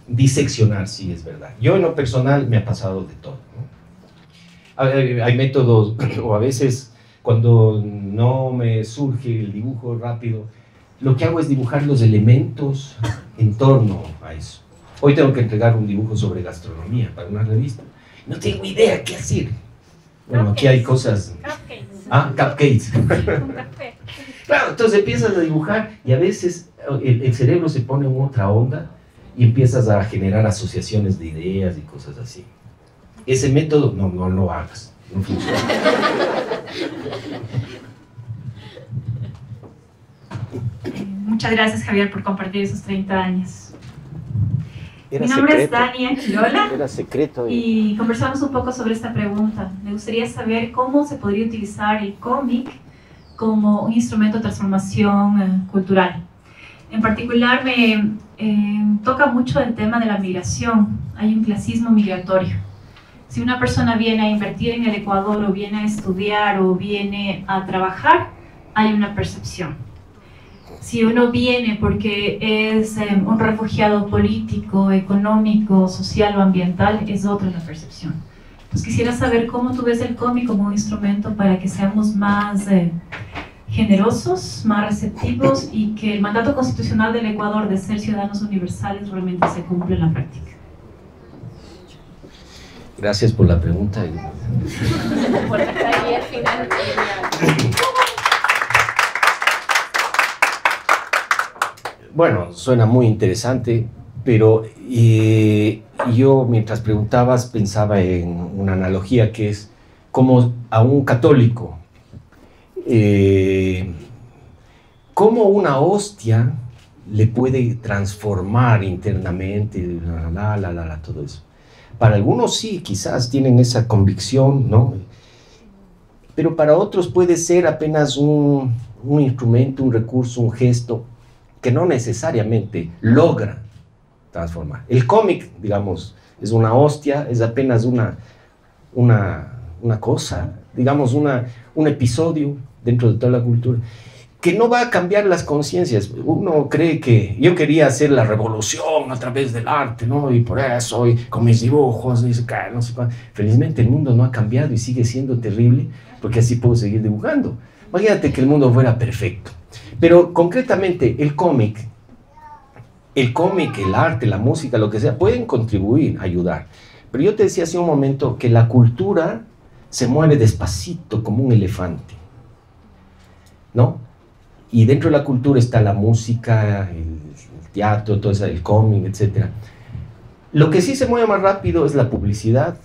diseccionar, sí, es verdad. Yo en lo personal me ha pasado de todo, ¿no? Hay métodos, o a veces cuando no me surge el dibujo rápido, lo que hago es dibujar los elementos en torno a eso. Hoy tengo que entregar un dibujo sobre gastronomía para una revista. No tengo idea qué hacer. Bueno, aquí hay cosas... Cupcakes. Ah, cupcakes. Claro, entonces empiezas a dibujar y a veces el cerebro se pone en otra onda y empiezas a generar asociaciones de ideas y cosas así. Ese método, no lo hagas, no funciona. Muchas gracias, Javier, por compartir esos 30 años. Era Mi nombre secreto. es Dania Quirola. Era secreto. Y conversamos un poco sobre esta pregunta. Me gustaría saber cómo se podría utilizar el cómic como un instrumento de transformación cultural. En particular, me toca mucho el tema de la migración. Hay un clasismo migratorio. Si una persona viene a invertir en el Ecuador, o viene a estudiar, o viene a trabajar, hay una percepción. Si uno viene porque es un refugiado político, económico, social o ambiental, es otra la percepción. Pues quisiera saber cómo tú ves el cómic como un instrumento para que seamos más generosos, más receptivos y que el mandato constitucional del Ecuador de ser ciudadanos universales realmente se cumpla en la práctica. Gracias por la pregunta. Por estar ahí al final. Bueno, suena muy interesante, pero yo mientras preguntabas pensaba en una analogía que es como a un católico, cómo una hostia le puede transformar internamente, todo eso. Para algunos sí, quizás tienen esa convicción, ¿no? Pero para otros puede ser apenas un instrumento, un recurso, un gesto que no necesariamente logra transformar. El cómic, digamos, es una hostia, es apenas una cosa, digamos, un episodio dentro de toda la cultura, que no va a cambiar las conciencias. Uno cree que yo quería hacer la revolución a través del arte, ¿no? Y por eso, y con mis dibujos, no sé qué, no sé cuál. Felizmente el mundo no ha cambiado y sigue siendo terrible, porque así puedo seguir dibujando. Imagínate que el mundo fuera perfecto. Pero concretamente el cómic, el arte, la música, lo que sea, pueden contribuir, ayudar. Pero yo te decía hace un momento que la cultura se mueve despacito como un elefante, ¿no? Y dentro de la cultura está la música, el teatro, todo eso, el cómic, etc. Lo que sí se mueve más rápido es la publicidad,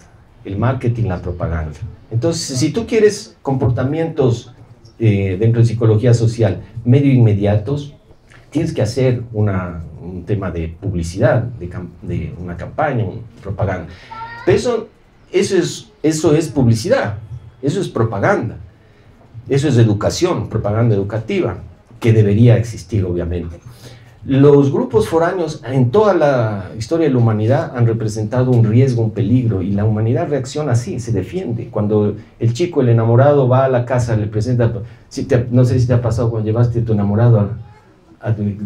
el marketing, la propaganda. Entonces, si tú quieres comportamientos dentro de psicología social medio inmediatos, tienes que hacer un tema de publicidad, de una campaña, una propaganda. Pero eso es publicidad, eso es propaganda, eso es educación, propaganda educativa, que debería existir obviamente. Los grupos foráneos en toda la historia de la humanidad han representado un riesgo, un peligro, y la humanidad reacciona así, se defiende. Cuando el chico, el enamorado, va a la casa, le presenta, no sé si te ha pasado cuando llevaste a tu enamorado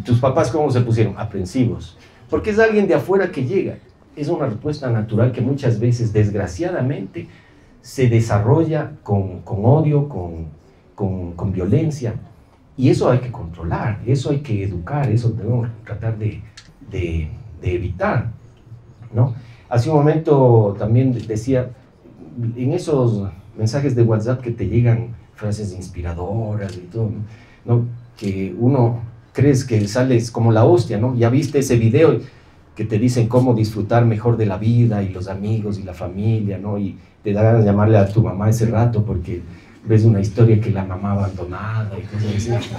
tus papás, ¿cómo se pusieron? Aprensivos, porque es alguien de afuera que llega. Es una respuesta natural que muchas veces, desgraciadamente, se desarrolla con odio, con violencia. Y eso hay que controlar, eso hay que educar, eso debemos tratar de evitar, ¿no? Hace un momento también decía, en esos mensajes de WhatsApp que te llegan frases inspiradoras y todo, ¿no? que uno crees que sales como la hostia, ¿no? Ya viste ese video que te dicen cómo disfrutar mejor de la vida y los amigos y la familia, ¿no? Y te da ganas de llamarle a tu mamá ese rato porque ves una historia que la mamá abandonada y cosas así.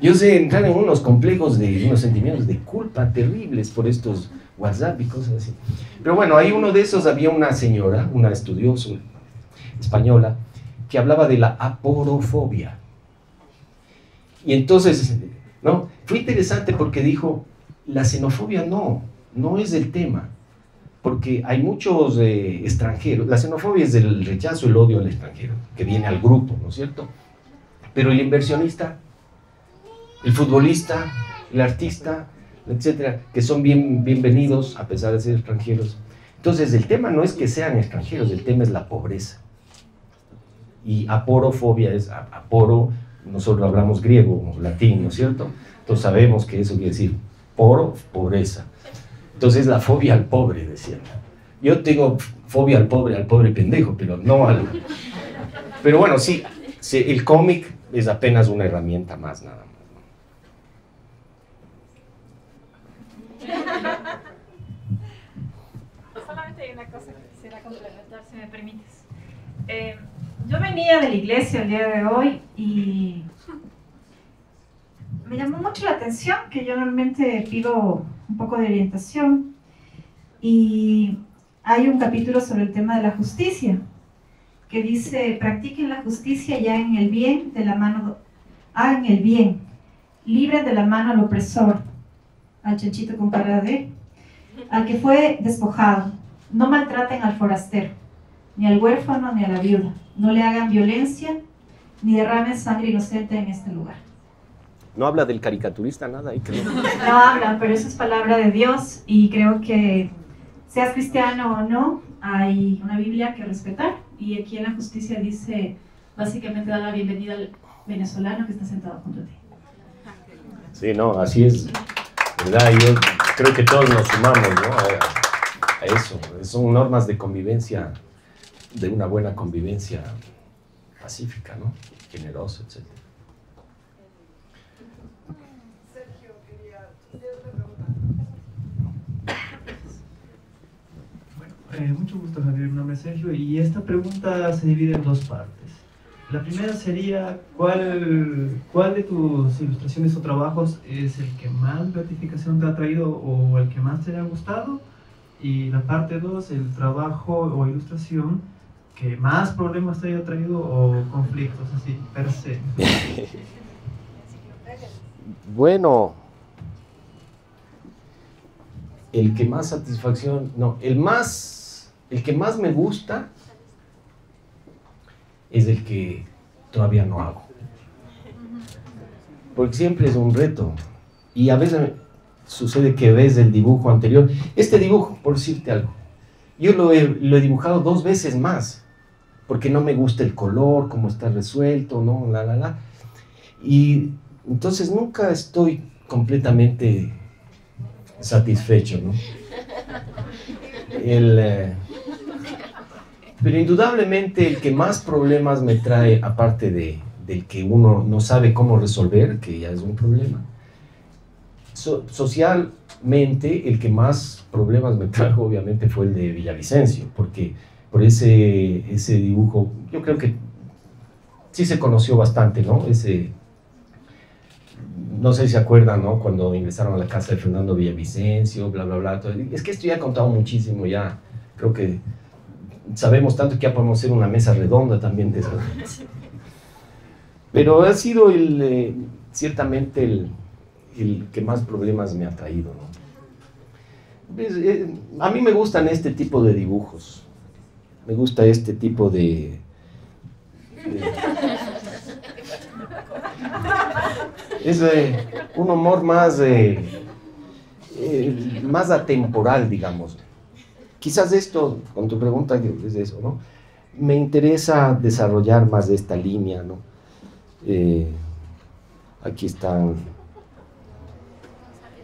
Yo sé entrar en unos complejos de unos sentimientos de culpa terribles por estos WhatsApp y cosas así. Pero bueno, ahí uno de esos había una señora, una estudiosa española, que hablaba de la aporofobia. Y entonces, ¿no? Fue interesante porque dijo, la xenofobia no es el tema, porque hay muchos extranjeros. La xenofobia es el rechazo, el odio al extranjero, que viene al grupo, ¿no es cierto? Pero el inversionista, el futbolista, el artista, etcétera, que son bienvenidos a pesar de ser extranjeros. Entonces, el tema no es que sean extranjeros, el tema es la pobreza. Y aporofobia es aporo, nosotros hablamos griego o latín, ¿no es cierto? Entonces sabemos que eso quiere decir poro, pobreza. Entonces la fobia al pobre, decían. Yo tengo fobia al pobre pendejo, pero no al... Pero bueno, sí, el cómic es apenas una herramienta más, nada más. Solamente hay una cosa que quisiera complementar, si me permites. Yo venía de la iglesia el día de hoy y me llamó mucho la atención que yo normalmente pido un poco de orientación y hay un capítulo sobre el tema de la justicia que dice: practiquen la justicia y hagan el bien de la mano, hagan el bien, libren de la mano al opresor, al chanchito con cara de, al que fue despojado, no maltraten al forastero, ni al huérfano ni a la viuda, no le hagan violencia, ni derramen sangre inocente en este lugar. No habla del caricaturista, nada ahí, creo. No habla, pero eso es palabra de Dios y creo que seas cristiano o no, hay una Biblia que respetar y aquí en la justicia dice, básicamente da la bienvenida al venezolano que está sentado junto a ti. Sí, no, así es, ¿verdad? Yo creo que todos nos sumamos, ¿no? a eso. Son normas de convivencia, de una buena convivencia pacífica, ¿no? Generosa, etc. Sergio quería hacer una pregunta. Bueno, mucho gusto, Javier. Mi nombre es Sergio y esta pregunta se divide en dos partes. La primera sería, ¿cuál de tus ilustraciones o trabajos es el que más gratificación te ha traído o el que más te haya gustado? Y la parte 2, el trabajo o ilustración que más problemas te haya traído o conflictos, así, per se. Bueno, el que más satisfacción, no, el que más me gusta es el que todavía no hago. Porque siempre es un reto. Y a veces sucede que ves el dibujo anterior. Este dibujo, por decirte algo, yo lo he dibujado 2 veces más. Porque no me gusta el color, cómo está resuelto, ¿no? Y entonces nunca estoy completamente satisfecho, ¿no? Pero indudablemente el que más problemas me trae, aparte del que uno no sabe cómo resolver, que ya es un problema, socialmente el que más problemas me trajo obviamente fue el de Villavicencio, porque por ese dibujo, yo creo que sí se conoció bastante, ¿no? No sé si se acuerdan, ¿no? Cuando ingresaron a la casa de Fernando Villavicencio, bla, bla, bla. Es que esto ya he contado muchísimo, ya creo que sabemos tanto que ya podemos hacer una mesa redonda también de eso. Pero ha sido ciertamente el que más problemas me ha traído, ¿no? A mí me gustan este tipo de dibujos. Me gusta este tipo de es un humor más atemporal, digamos. Quizás esto, con tu pregunta, es eso, ¿no? Me interesa desarrollar más de esta línea, ¿no? Aquí están...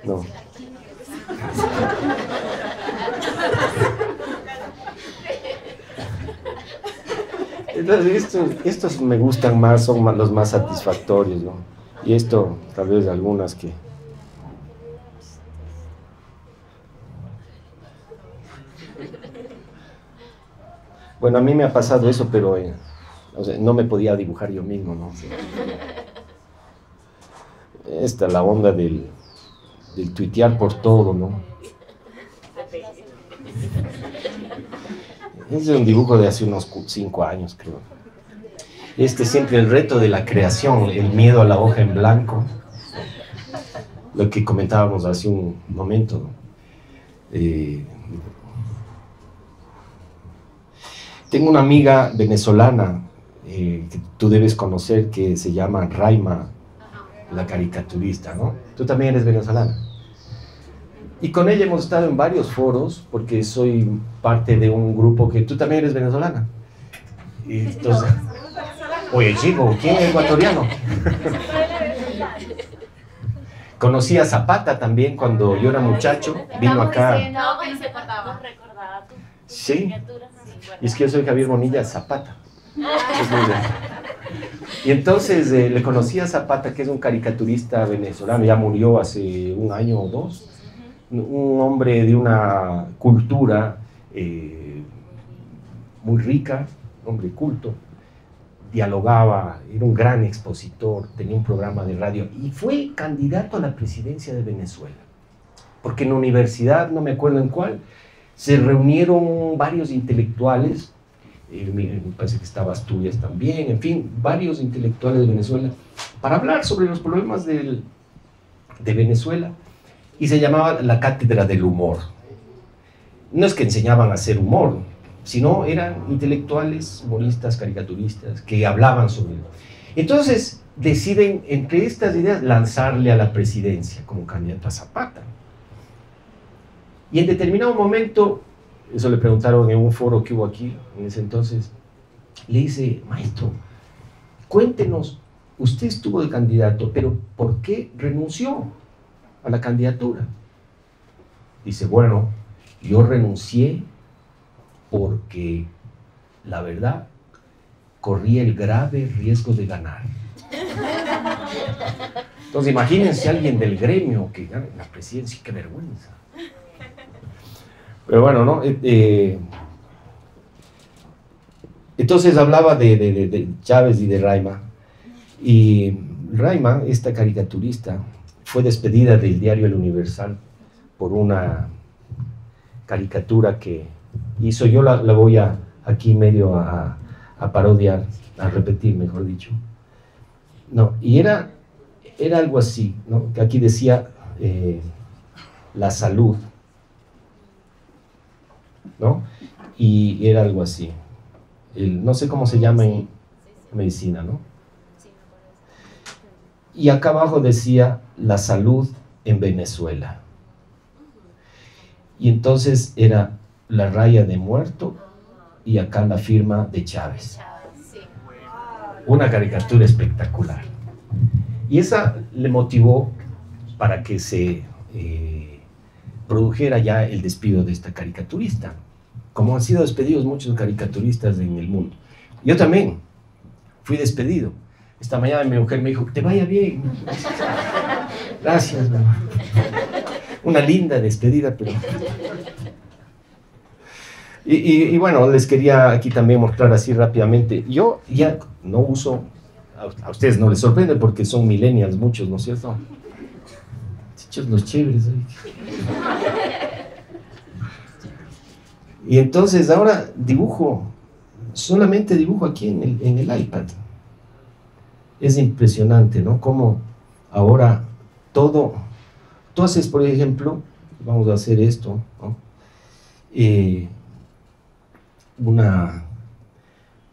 No. Entonces, estos me gustan más, son los más satisfactorios, ¿no? Y esto, tal vez algunas que... Bueno, a mí me ha pasado eso, pero o sea, no me podía dibujar yo mismo, ¿no? Esta, la onda del tuitear por todo, ¿no? Es un dibujo de hace unos 5 años, creo. Siempre el reto de la creación, el miedo a la hoja en blanco, lo que comentábamos hace un momento, ¿no? Tengo una amiga venezolana que tú debes conocer, que se llama Raima, la caricaturista, ¿no? Tú también eres venezolana. Y con ella hemos estado en varios foros, porque soy parte de un grupo que tú también eres venezolana. Y entonces, oye, chico, ¿quién es ecuatoriano? Conocí a Zapata también cuando yo era muchacho, vino acá. No, que no se acordaba. Recordaba tu Sí, criatura. y es que yo soy Javier Bonilla Zapata. Es muy bien. Y entonces le conocí a Zapata, que es un caricaturista venezolano, ya murió hace 1 año o 2. Un hombre de una cultura muy rica, hombre culto, dialogaba, era un gran expositor, tenía un programa de radio y fue candidato a la presidencia de Venezuela. Porque en la universidad, no me acuerdo en cuál, se reunieron varios intelectuales, me parece que estaba Asturias también, en fin, varios intelectuales de Venezuela, para hablar sobre los problemas de Venezuela, y se llamaba la Cátedra del Humor. No es que enseñaban a hacer humor, sino eran intelectuales, humoristas, caricaturistas, que hablaban sobre ello. Entonces deciden, entre estas ideas, lanzarle a la presidencia como candidato a Zapata. Y en determinado momento, eso le preguntaron en un foro que hubo aquí, en ese entonces, le dice: maestro, cuéntenos, usted estuvo de candidato, pero ¿por qué renunció a la candidatura? Dice: bueno, yo renuncié porque, la verdad, corría el grave riesgo de ganar. Entonces imagínense a alguien del gremio que gane la presidencia, qué vergüenza. Pero bueno, ¿no? Entonces hablaba de Chávez y de Raima. Y Raima, esta caricaturista, fue despedida del diario El Universal por una caricatura que hizo. Yo la voy aquí medio a parodiar, a repetir, mejor dicho. No, y era algo así, ¿no? Que aquí decía la salud, ¿no? Y era algo así. No sé cómo se llama en medicina, ¿no? Y acá abajo decía la salud en Venezuela. Y entonces era la raya de muerto y acá la firma de Chávez. Una caricatura espectacular. Y esa le motivó para que se produjera ya el despido de esta caricaturista. Como han sido despedidos muchos caricaturistas en el mundo. Yo también fui despedido. Esta mañana mi mujer me dijo: que te vaya bien. Gracias, mamá. Una linda despedida, pero... Y bueno, les quería aquí también mostrar así rápidamente. Yo ya no uso, a ustedes no les sorprende porque son millennials muchos, ¿no es cierto? Los chéveres. Y entonces ahora dibujo, solamente dibujo aquí en el iPad. Es impresionante, ¿no? Como ahora todo, tú haces, por ejemplo, vamos a hacer esto, ¿no?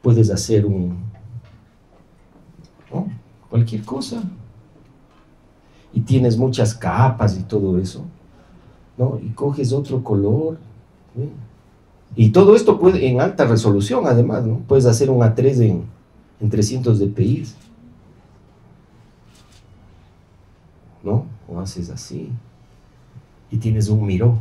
Puedes hacer ¿no? cualquier cosa, y tienes muchas capas y todo eso, ¿no? Y coges otro color, ¿sí? Y todo esto puede en alta resolución, además, ¿no? Puedes hacer un A3 en 300 dpi, ¿no? O haces así y tienes un Miró.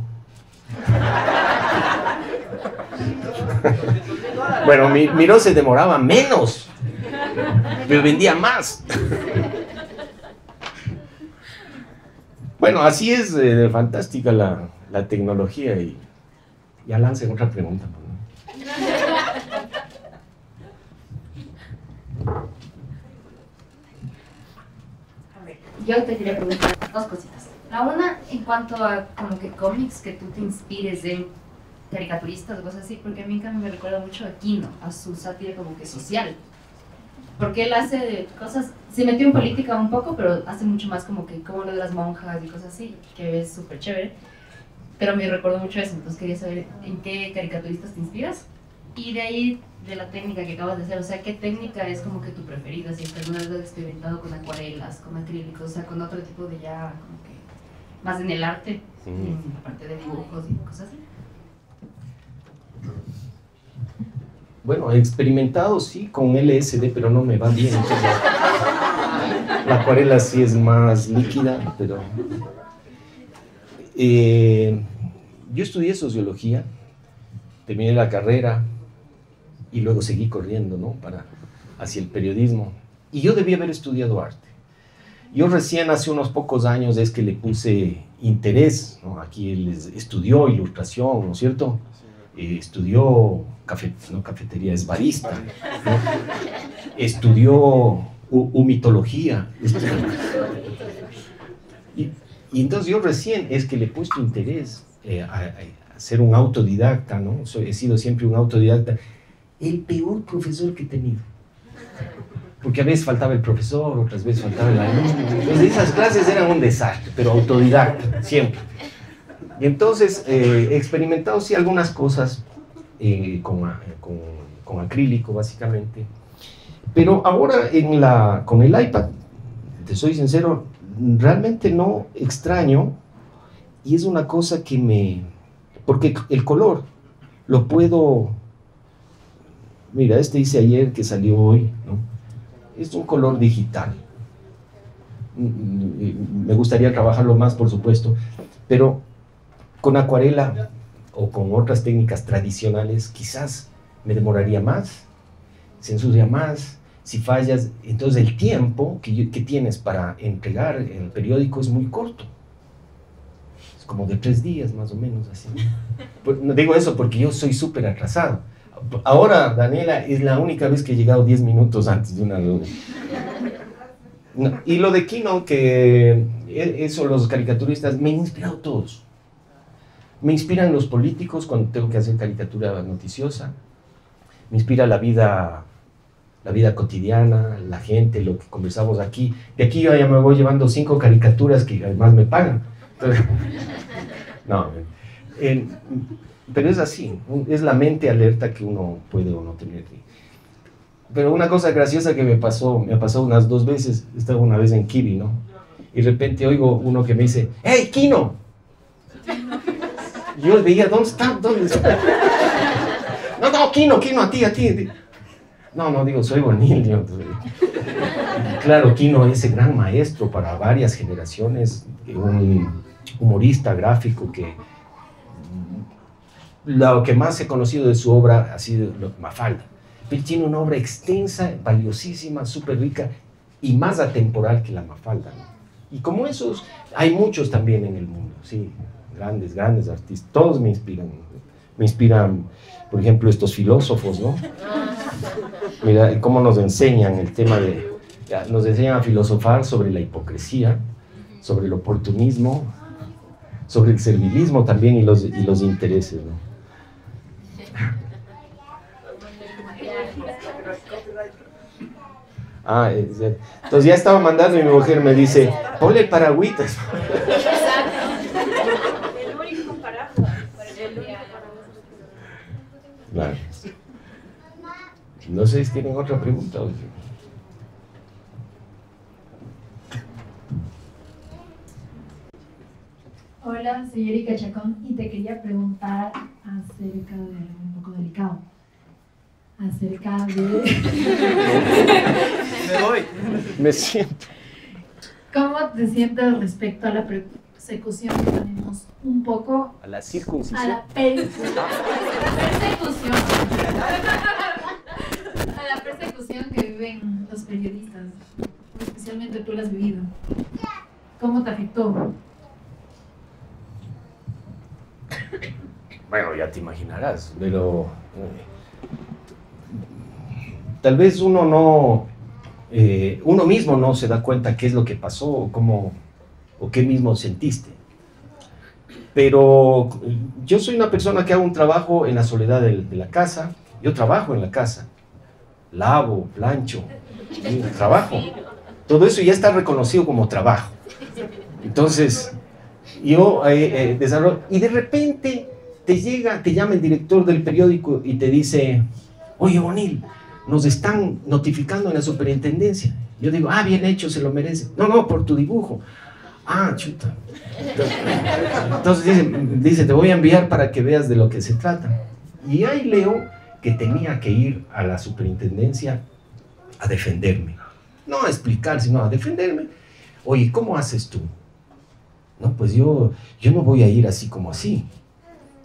Bueno, Miró se demoraba menos, pero vendía más. Bueno, así es fantástica la tecnología y ya lancen otra pregunta, ¿no? Yo te quería preguntar dos cositas. La una, en cuanto a como que cómics que tú te inspires en caricaturistas o cosas así, porque a mí también me recuerda mucho a Quino, a su sátira como que social. Porque él hace cosas, se metió en política un poco, pero hace mucho más como lo de las monjas y cosas así, que es súper chévere. Pero me recuerdo mucho eso, entonces quería saber en qué caricaturistas te inspiras. Y de ahí, de la técnica que acabas de hacer, o sea, ¿qué técnica es como que tu preferida? Si alguna vez has experimentado con acuarelas, con acrílicos, o sea, con otro tipo de ya, como que más en el arte, en la parte de dibujos y cosas así. Bueno, he experimentado, sí, con LSD, pero no me va bien. Entonces, la acuarela sí es más líquida, pero... yo estudié sociología, terminé la carrera y luego seguí corriendo, ¿no? Hacia el periodismo. Y yo debía haber estudiado arte. Yo recién hace unos pocos años es que le puse interés, ¿no? Aquí él estudió ilustración, ¿no es cierto? Estudió no cafetería, es barista, ¿no? Estudió humitología. Y entonces yo recién es que le he puesto interés a ser un autodidacta, ¿no? He sido siempre un autodidacta. El peor profesor que he tenido. Porque a veces faltaba el profesor, otras veces faltaba el alumno. Entonces esas clases eran un desastre, pero autodidacta, siempre. Y entonces he experimentado sí algunas cosas con acrílico, básicamente. Pero ahora con el iPad, te soy sincero, realmente no extraño, y es una cosa que porque el color lo puedo... Mira, este hice ayer que salió hoy, ¿no? Es un color digital. Me gustaría trabajarlo más, por supuesto, pero con acuarela o con otras técnicas tradicionales quizás me demoraría más, se ensucia más, si fallas, entonces el tiempo que tienes para entregar el periódico es muy corto. Es como de 3 días más o menos, así. No digo eso porque yo soy súper atrasado. Ahora, Daniela, es la única vez que he llegado 10 minutos antes de una reunión. No, y lo de Quino, que eso, los caricaturistas, me han inspirado todos. Me inspiran los políticos cuando tengo que hacer caricatura noticiosa. Me inspira la vida cotidiana, la gente, lo que conversamos aquí. De aquí yo ya me voy llevando 5 caricaturas que además me pagan. Entonces, no, pero es así, es la mente alerta que uno puede o no tener. Pero una cosa graciosa que me ha pasado unas 2 veces, estaba una vez en Kiwi, ¿no? Y de repente oigo uno que me dice, ¡Hey, Quino! Yo veía, ¿dónde está? No, Quino, a ti. No, digo, soy Bonil. Claro, Quino es el gran maestro para varias generaciones, un humorista gráfico que lo que más he conocido de su obra ha sido Mafalda. Pero tiene una obra extensa, valiosísima, súper rica y más atemporal que la Mafalda, ¿no? Y como esos, hay muchos también en el mundo, sí, grandes artistas, todos me inspiran. Me inspiran, por ejemplo, estos filósofos, ¿no? Mira cómo nos enseñan el tema nos enseñan a filosofar sobre la hipocresía, sobre el oportunismo, sobre el servilismo también y los intereses, ¿no? Entonces ya estaba mandando y mi mujer me dice, ponle paragüitas. El único paraguas. Claro. No sé si tienen otra pregunta. Hola, soy Erika Chacón y te quería preguntar acerca de algo un poco delicado. Acerca de... Me voy. Me siento. ¿Cómo te sientes respecto a la persecución que tenemos un poco? A la A circuncisión. la persecución. A la persecución que viven los periodistas. Especialmente tú la has vivido. ¿Cómo te afectó? bueno, ya te imaginarás, pero tal vez uno mismo no se da cuenta qué es lo que pasó o qué mismo sentiste. Pero yo soy una persona que hago un trabajo en la soledad de la casa. Yo trabajo en la casa, lavo, plancho, trabajo. Todo eso ya está reconocido como trabajo. Entonces, yo desarrollo, y de repente te llama el director del periódico y te dice, oye, Bonil, nos están notificando en la superintendencia. Yo digo, bien hecho, se lo merece. No, por tu dibujo. Chuta. Entonces dice, te voy a enviar para que veas de lo que se trata. Y ahí leo que tenía que ir a la superintendencia a defenderme. No a explicar, sino a defenderme. Oye, ¿cómo haces tú? No, pues yo no voy a ir así como así.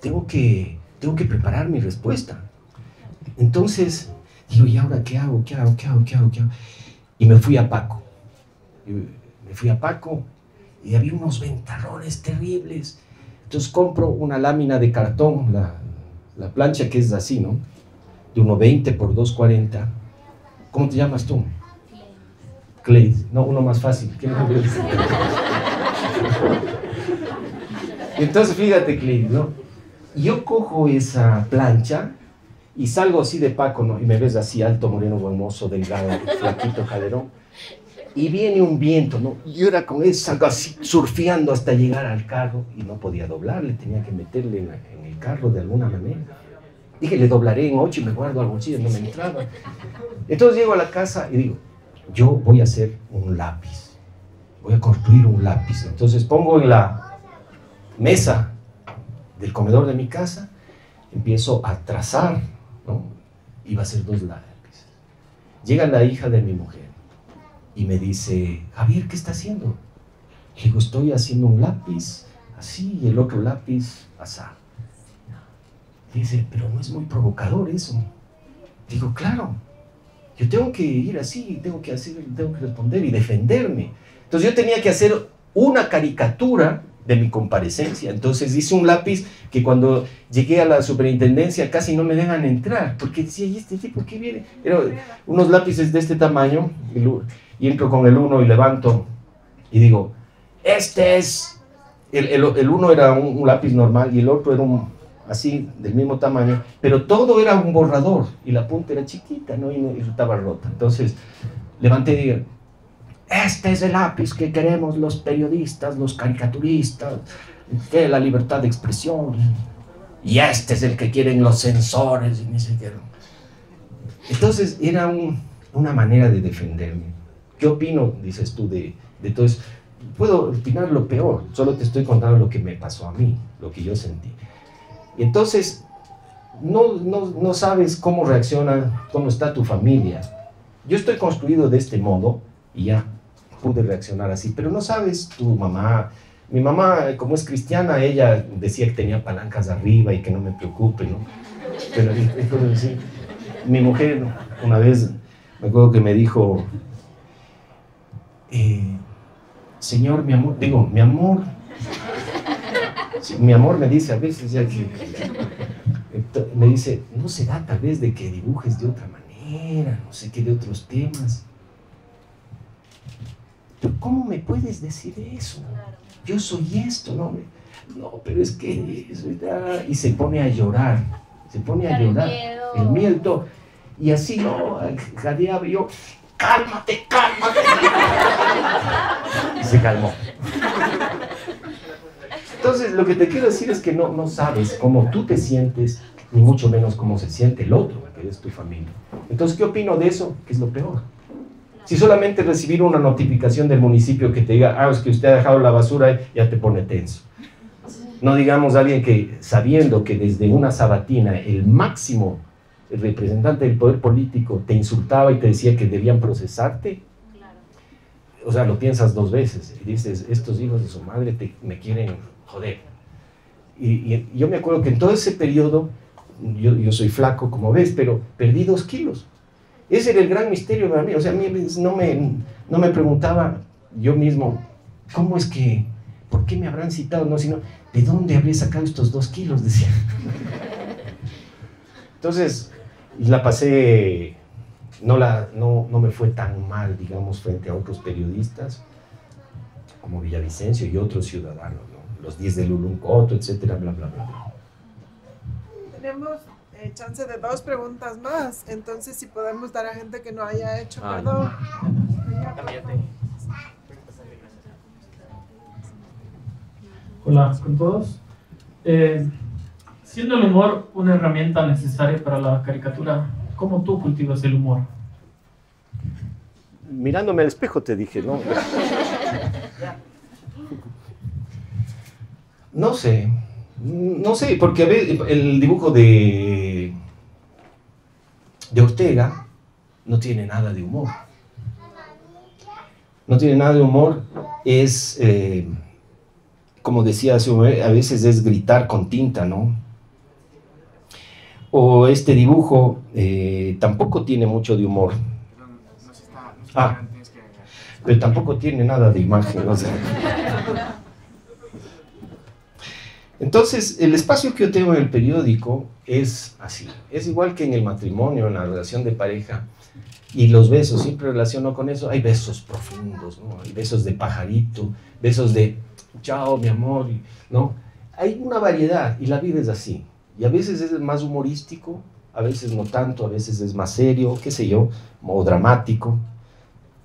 Tengo que preparar mi respuesta. Entonces, digo, ¿y ahora qué hago? Y me fui a Paco. Y había unos ventarrones terribles. Entonces compro una lámina de cartón, la plancha que es así, ¿no? De 1.20 por 2.40. ¿Cómo te llamas tú? Clay. No, uno más fácil. ¿Qué nombre es? Entonces, fíjate, Clay, ¿no? Yo cojo esa plancha y salgo así de Paco, ¿no? Y me ves así, alto, moreno, buen mozo, delgado, flaquito, caderón. Y viene un viento, ¿no? Y yo era con eso, salgo así, surfeando hasta llegar al carro y no podía doblarle, tenía que meterle en el carro de alguna manera. Dije, le doblaré en 8 y me guardo al bolsillo, no me entraba. Entonces llego a la casa y digo, yo voy a hacer un lápiz, voy a construir un lápiz. Entonces pongo en la mesa del comedor de mi casa, empiezo a trazar, ¿no? Iba a hacer 2 lápices. Llega la hija de mi mujer y me dice, Javier, ¿qué está haciendo? Le digo, estoy haciendo un lápiz así y el otro lápiz asá. Dice, pero no es muy provocador eso. Digo, claro, yo tengo que ir así, tengo que responder y defenderme. Entonces yo tenía que hacer una caricatura de mi comparecencia. Entonces hice un lápiz que cuando llegué a la superintendencia casi no me dejan entrar, porque decía, ¿y este tipo qué viene? Eran unos lápices de este tamaño, y entro con el 1 y levanto, y digo, este es, el 1 era un lápiz normal, y el otro era así, del mismo tamaño, pero todo era un borrador, y la punta era chiquita, ¿no? Y estaba rota. Entonces levanté y digo, este es el lápiz que queremos los periodistas, los caricaturistas, de la libertad de expresión, y este es el que quieren los censores, y ni siquiera. Entonces era una manera de defenderme. ¿Qué opino, dices tú, de todo eso? Puedo opinar lo peor, solo te estoy contando lo que me pasó a mí, lo que yo sentí. Y entonces, no sabes cómo reacciona, cómo está tu familia. Yo estoy construido de este modo, y ya pude reaccionar así, pero no sabes tu mamá. Mi mamá, como es cristiana, ella decía que tenía palancas arriba y que no me preocupe, ¿no? Pero sí, mi mujer una vez, me acuerdo que me dijo, señor, mi amor, digo, mi amor, sí, mi amor me dice a veces, ya que me dice, ¿no será tal vez de que dibujes de otra manera, no sé qué, de otros temas? Pero ¿cómo me puedes decir eso? Yo soy esto, ¿no? No, pero es que eso, y se pone a llorar, el miedo, y así, ¿no? Jadeaba, y yo, cálmate. Y se calmó. Entonces, lo que te quiero decir es que no sabes cómo tú te sientes, ni mucho menos cómo se siente el otro, que es tu familia. Entonces, ¿qué opino de eso? Que es lo peor. Si solamente recibir una notificación del municipio que te diga, es que usted ha dejado la basura, ya te pone tenso. No digamos a alguien que, sabiendo que desde una sabatina el máximo representante del poder político te insultaba y te decía que debían procesarte, o sea, lo piensas 2 veces y dices, estos hijos de su madre me quieren joder. Y yo me acuerdo que en todo ese periodo, yo soy flaco como ves, pero perdí 2 kilos. Ese era el gran misterio para mí. O sea, a mí no me preguntaba yo mismo, ¿por ¿por qué me habrán citado? No, sino, ¿de dónde habré sacado estos 2 kilos? Decía. Entonces, la pasé, no me fue tan mal, digamos, frente a otros periodistas, como Villavicencio y otros ciudadanos, ¿no? Los 10 de Luluncoto, etcétera, bla, bla, bla. Tenemos chance de 2 preguntas más, entonces si podemos dar a gente que no haya hecho, perdón. Hola con todos. Siendo el humor una herramienta necesaria para la caricatura, ¿cómo tú cultivas el humor? Mirándome al espejo te dije, ¿no? No sé, porque a ver, el dibujo de Ortega no tiene nada de humor. No tiene nada de humor, es, como decía hace un momento, a veces es gritar con tinta, ¿no? O este dibujo tampoco tiene mucho de humor. Pero tampoco tiene nada de imagen, o sea. Entonces, el espacio que yo tengo en el periódico es así. Es igual que en el matrimonio, en la relación de pareja. Y los besos, siempre relaciono con eso. Hay besos profundos, ¿no? Hay besos de pajarito, besos de chao, mi amor, ¿no? Hay una variedad y la vida es así. Y a veces es más humorístico, a veces no tanto, a veces es más serio, qué sé yo, o dramático.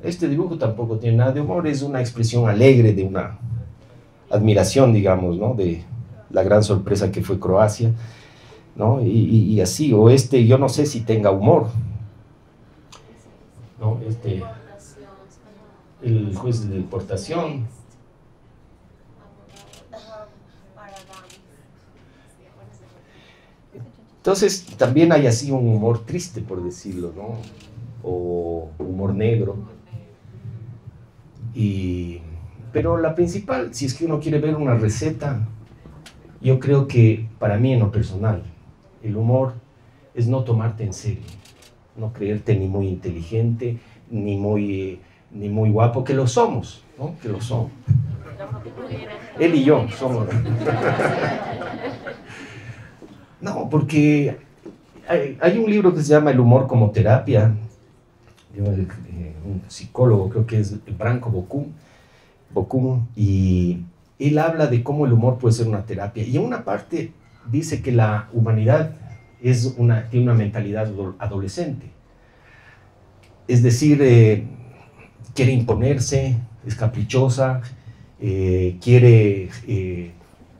Este dibujo tampoco tiene nada de humor, es una expresión alegre de una admiración, digamos, ¿no? De la gran sorpresa que fue Croacia, ¿no? Y así, o este, yo no sé si tenga humor, ¿no? El juez de deportación. Entonces, también hay así un humor triste, por decirlo, ¿no? O humor negro. Pero la principal, si es que uno quiere ver una receta, yo creo que para mí en lo personal, el humor es no tomarte en serio, no creerte ni muy inteligente, ni muy guapo, que lo somos, ¿no? Que lo somos. Él y yo somos. No, porque hay un libro que se llama El humor como terapia, de un psicólogo, creo que es Branko Bokun, y él habla de cómo el humor puede ser una terapia. Y en una parte dice que la humanidad tiene una mentalidad adolescente. Es decir, quiere imponerse, es caprichosa, quiere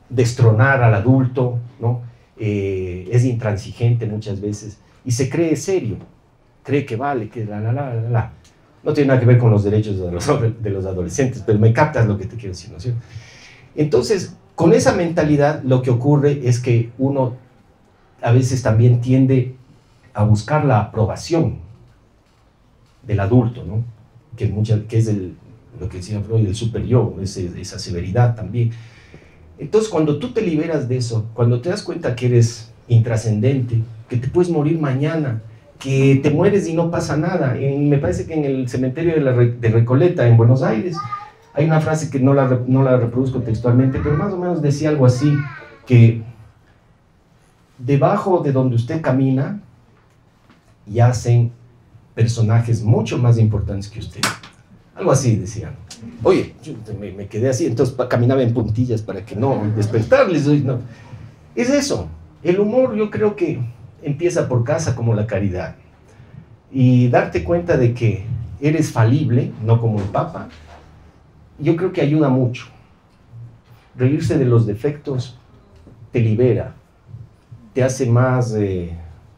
destronar al adulto, ¿no? Es intransigente muchas veces y se cree serio, cree que vale, que la. No tiene nada que ver con los derechos de los adolescentes, pero me captas lo que te quiero decir, ¿no es cierto? Entonces, con esa mentalidad lo que ocurre es que uno a veces también tiende a buscar la aprobación del adulto, ¿no? Que es lo que decía Freud, el super yo, esa severidad también. Entonces, cuando tú te liberas de eso, cuando te das cuenta que eres intrascendente, que te puedes morir mañana, que te mueres y no pasa nada. Me parece que en el cementerio de Recoleta, en Buenos Aires, hay una frase que no la reproduzco textualmente, pero más o menos decía algo así, que debajo de donde usted camina, yacen personajes mucho más importantes que usted. Algo así decían. Oye, yo me quedé así, entonces caminaba en puntillas para que no despertarles. No. Es eso. El humor yo creo que empieza por casa como la caridad. Y darte cuenta de que eres falible, no como el Papa, yo creo que ayuda mucho. Reírse de los defectos te libera, te hace más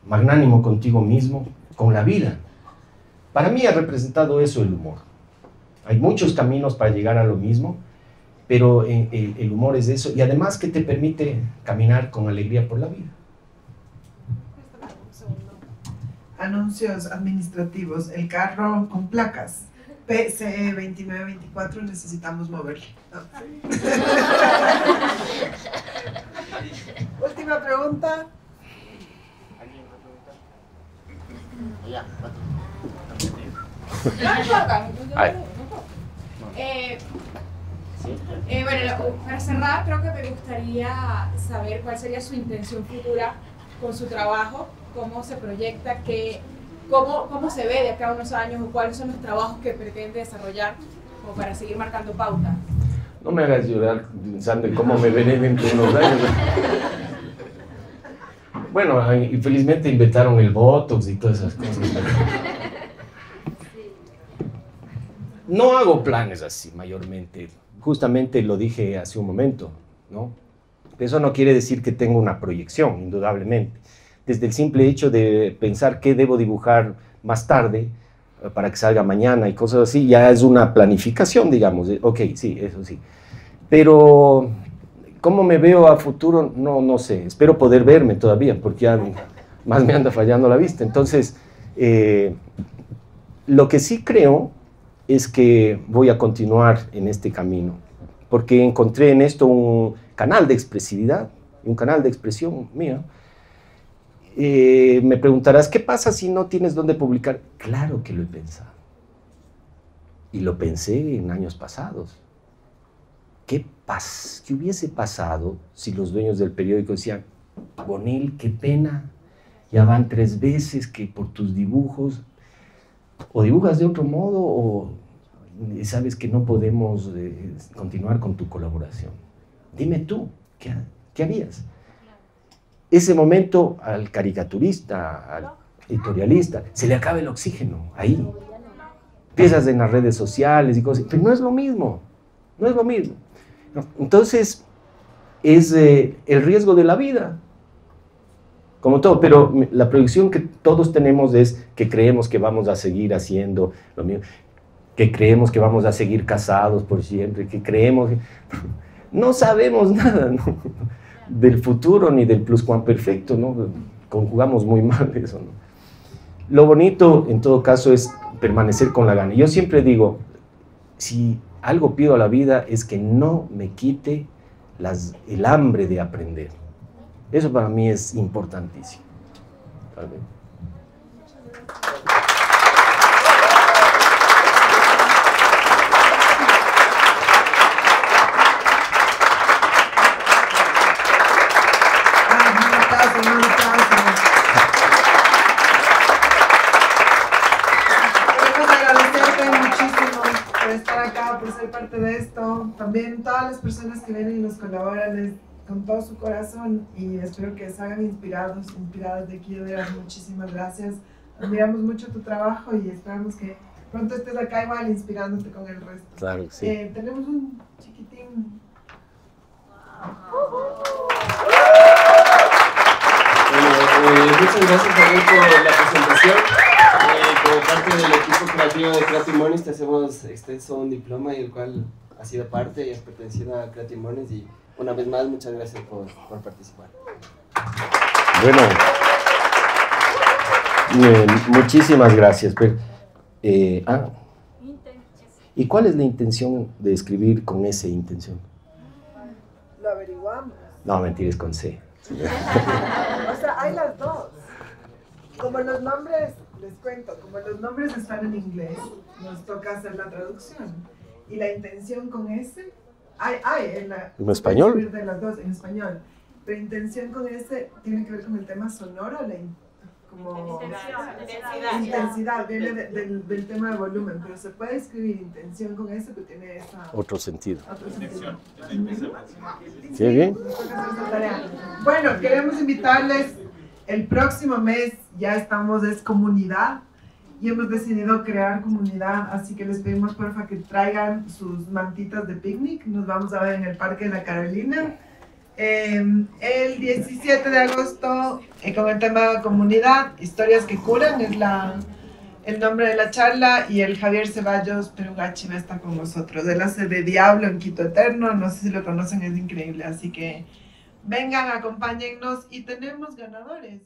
magnánimo contigo mismo, con la vida. Para mí ha representado eso el humor. Hay muchos caminos para llegar a lo mismo, pero el humor es eso, y además que te permite caminar con alegría por la vida. Anuncios administrativos. El carro con placas PCE 2924, necesitamos moverlo. No. Última pregunta. Bueno, para cerrar, creo que me gustaría saber cuál sería su intención futura con su trabajo, cómo se proyecta, cómo se ve de acá a unos años o cuáles son los trabajos que pretende desarrollar como para seguir marcando pauta. No me hagas llorar pensando en cómo me veré dentro de unos años. Bueno, infelizmente inventaron el Botox y todas esas cosas. No hago planes así, mayormente. Justamente lo dije hace un momento, ¿no? Eso no quiere decir que tenga una proyección, indudablemente. Desde el simple hecho de pensar qué debo dibujar más tarde, para que salga mañana y cosas así, ya es una planificación, digamos. Ok, sí, eso sí. Pero, ¿cómo me veo a futuro? No sé. Espero poder verme todavía, porque ya más me anda fallando la vista. Entonces, lo que sí creo es que voy a continuar en este camino, porque encontré en esto un canal de expresividad, un canal de expresión mío. Me preguntarás, ¿qué pasa si no tienes dónde publicar? Claro que lo he pensado. Y lo pensé en años pasados. ¿Qué hubiese pasado si los dueños del periódico decían, Bonil, qué pena, ya van 3 veces que por tus dibujos, o dibujas de otro modo, o sabes que no podemos continuar con tu colaboración? Dime tú, ¿qué harías? Ese momento al caricaturista, al editorialista, se le acaba el oxígeno, ahí. Empiezas en las redes sociales y cosas, pero no es lo mismo, no es lo mismo. Entonces, es el riesgo de la vida, como todo, pero la proyección que todos tenemos es que creemos que vamos a seguir haciendo lo mismo, que creemos que vamos a seguir casados por siempre, que creemos que no sabemos nada, ¿no?, del futuro ni del pluscuamperfecto, ¿no? Conjugamos muy mal eso, ¿no? Lo bonito, en todo caso, es permanecer con la gana. Yo siempre digo, si algo pido a la vida es que no me quite el hambre de aprender. Eso para mí es importantísimo. ¿Vale? Por ser parte de esto, también todas las personas que vienen y nos colaboran con todo su corazón, y espero que salgan inspiradas de aquí de veras. Muchísimas gracias, admiramos mucho tu trabajo y esperamos que pronto estés acá igual inspirándote con el resto. Claro que sí. Tenemos un chiquitín. Muchas gracias también por la presentación. Como parte del equipo creativo de Creative Mornings te hacemos extenso un diploma, y el cual has sido parte y has pertenecido a Creative Mornings, y una vez más muchas gracias por participar. Bueno, muchísimas gracias. ¿Y cuál es la intención de escribir con esa intención? Lo averiguamos. No, mentira, es con C. O sea, hay las dos. Como los nombres, les cuento, como los nombres están en inglés, nos toca hacer la traducción. Y la intención con ese, ¿en español? De las dos, en español. Pero intención con ese tiene que ver con el tema sonoro, como intensidad, viene del tema de volumen, pero se puede escribir intención con ese, pero tiene otro sentido. ¿Sí? Bien. Bueno, queremos invitarles, el próximo mes ya estamos, es comunidad, y hemos decidido crear comunidad, así que les pedimos porfa que traigan sus mantitas de picnic. Nos vamos a ver en el Parque de la Carolina el 17 de agosto con el tema comunidad, historias que curan es el nombre de la charla, y el Javier Ceballos Perugachi va a estar con nosotros. Él hace de Diablo en Quito Eterno, no sé si lo conocen, es increíble, así que vengan, acompáñennos, y tenemos ganadores.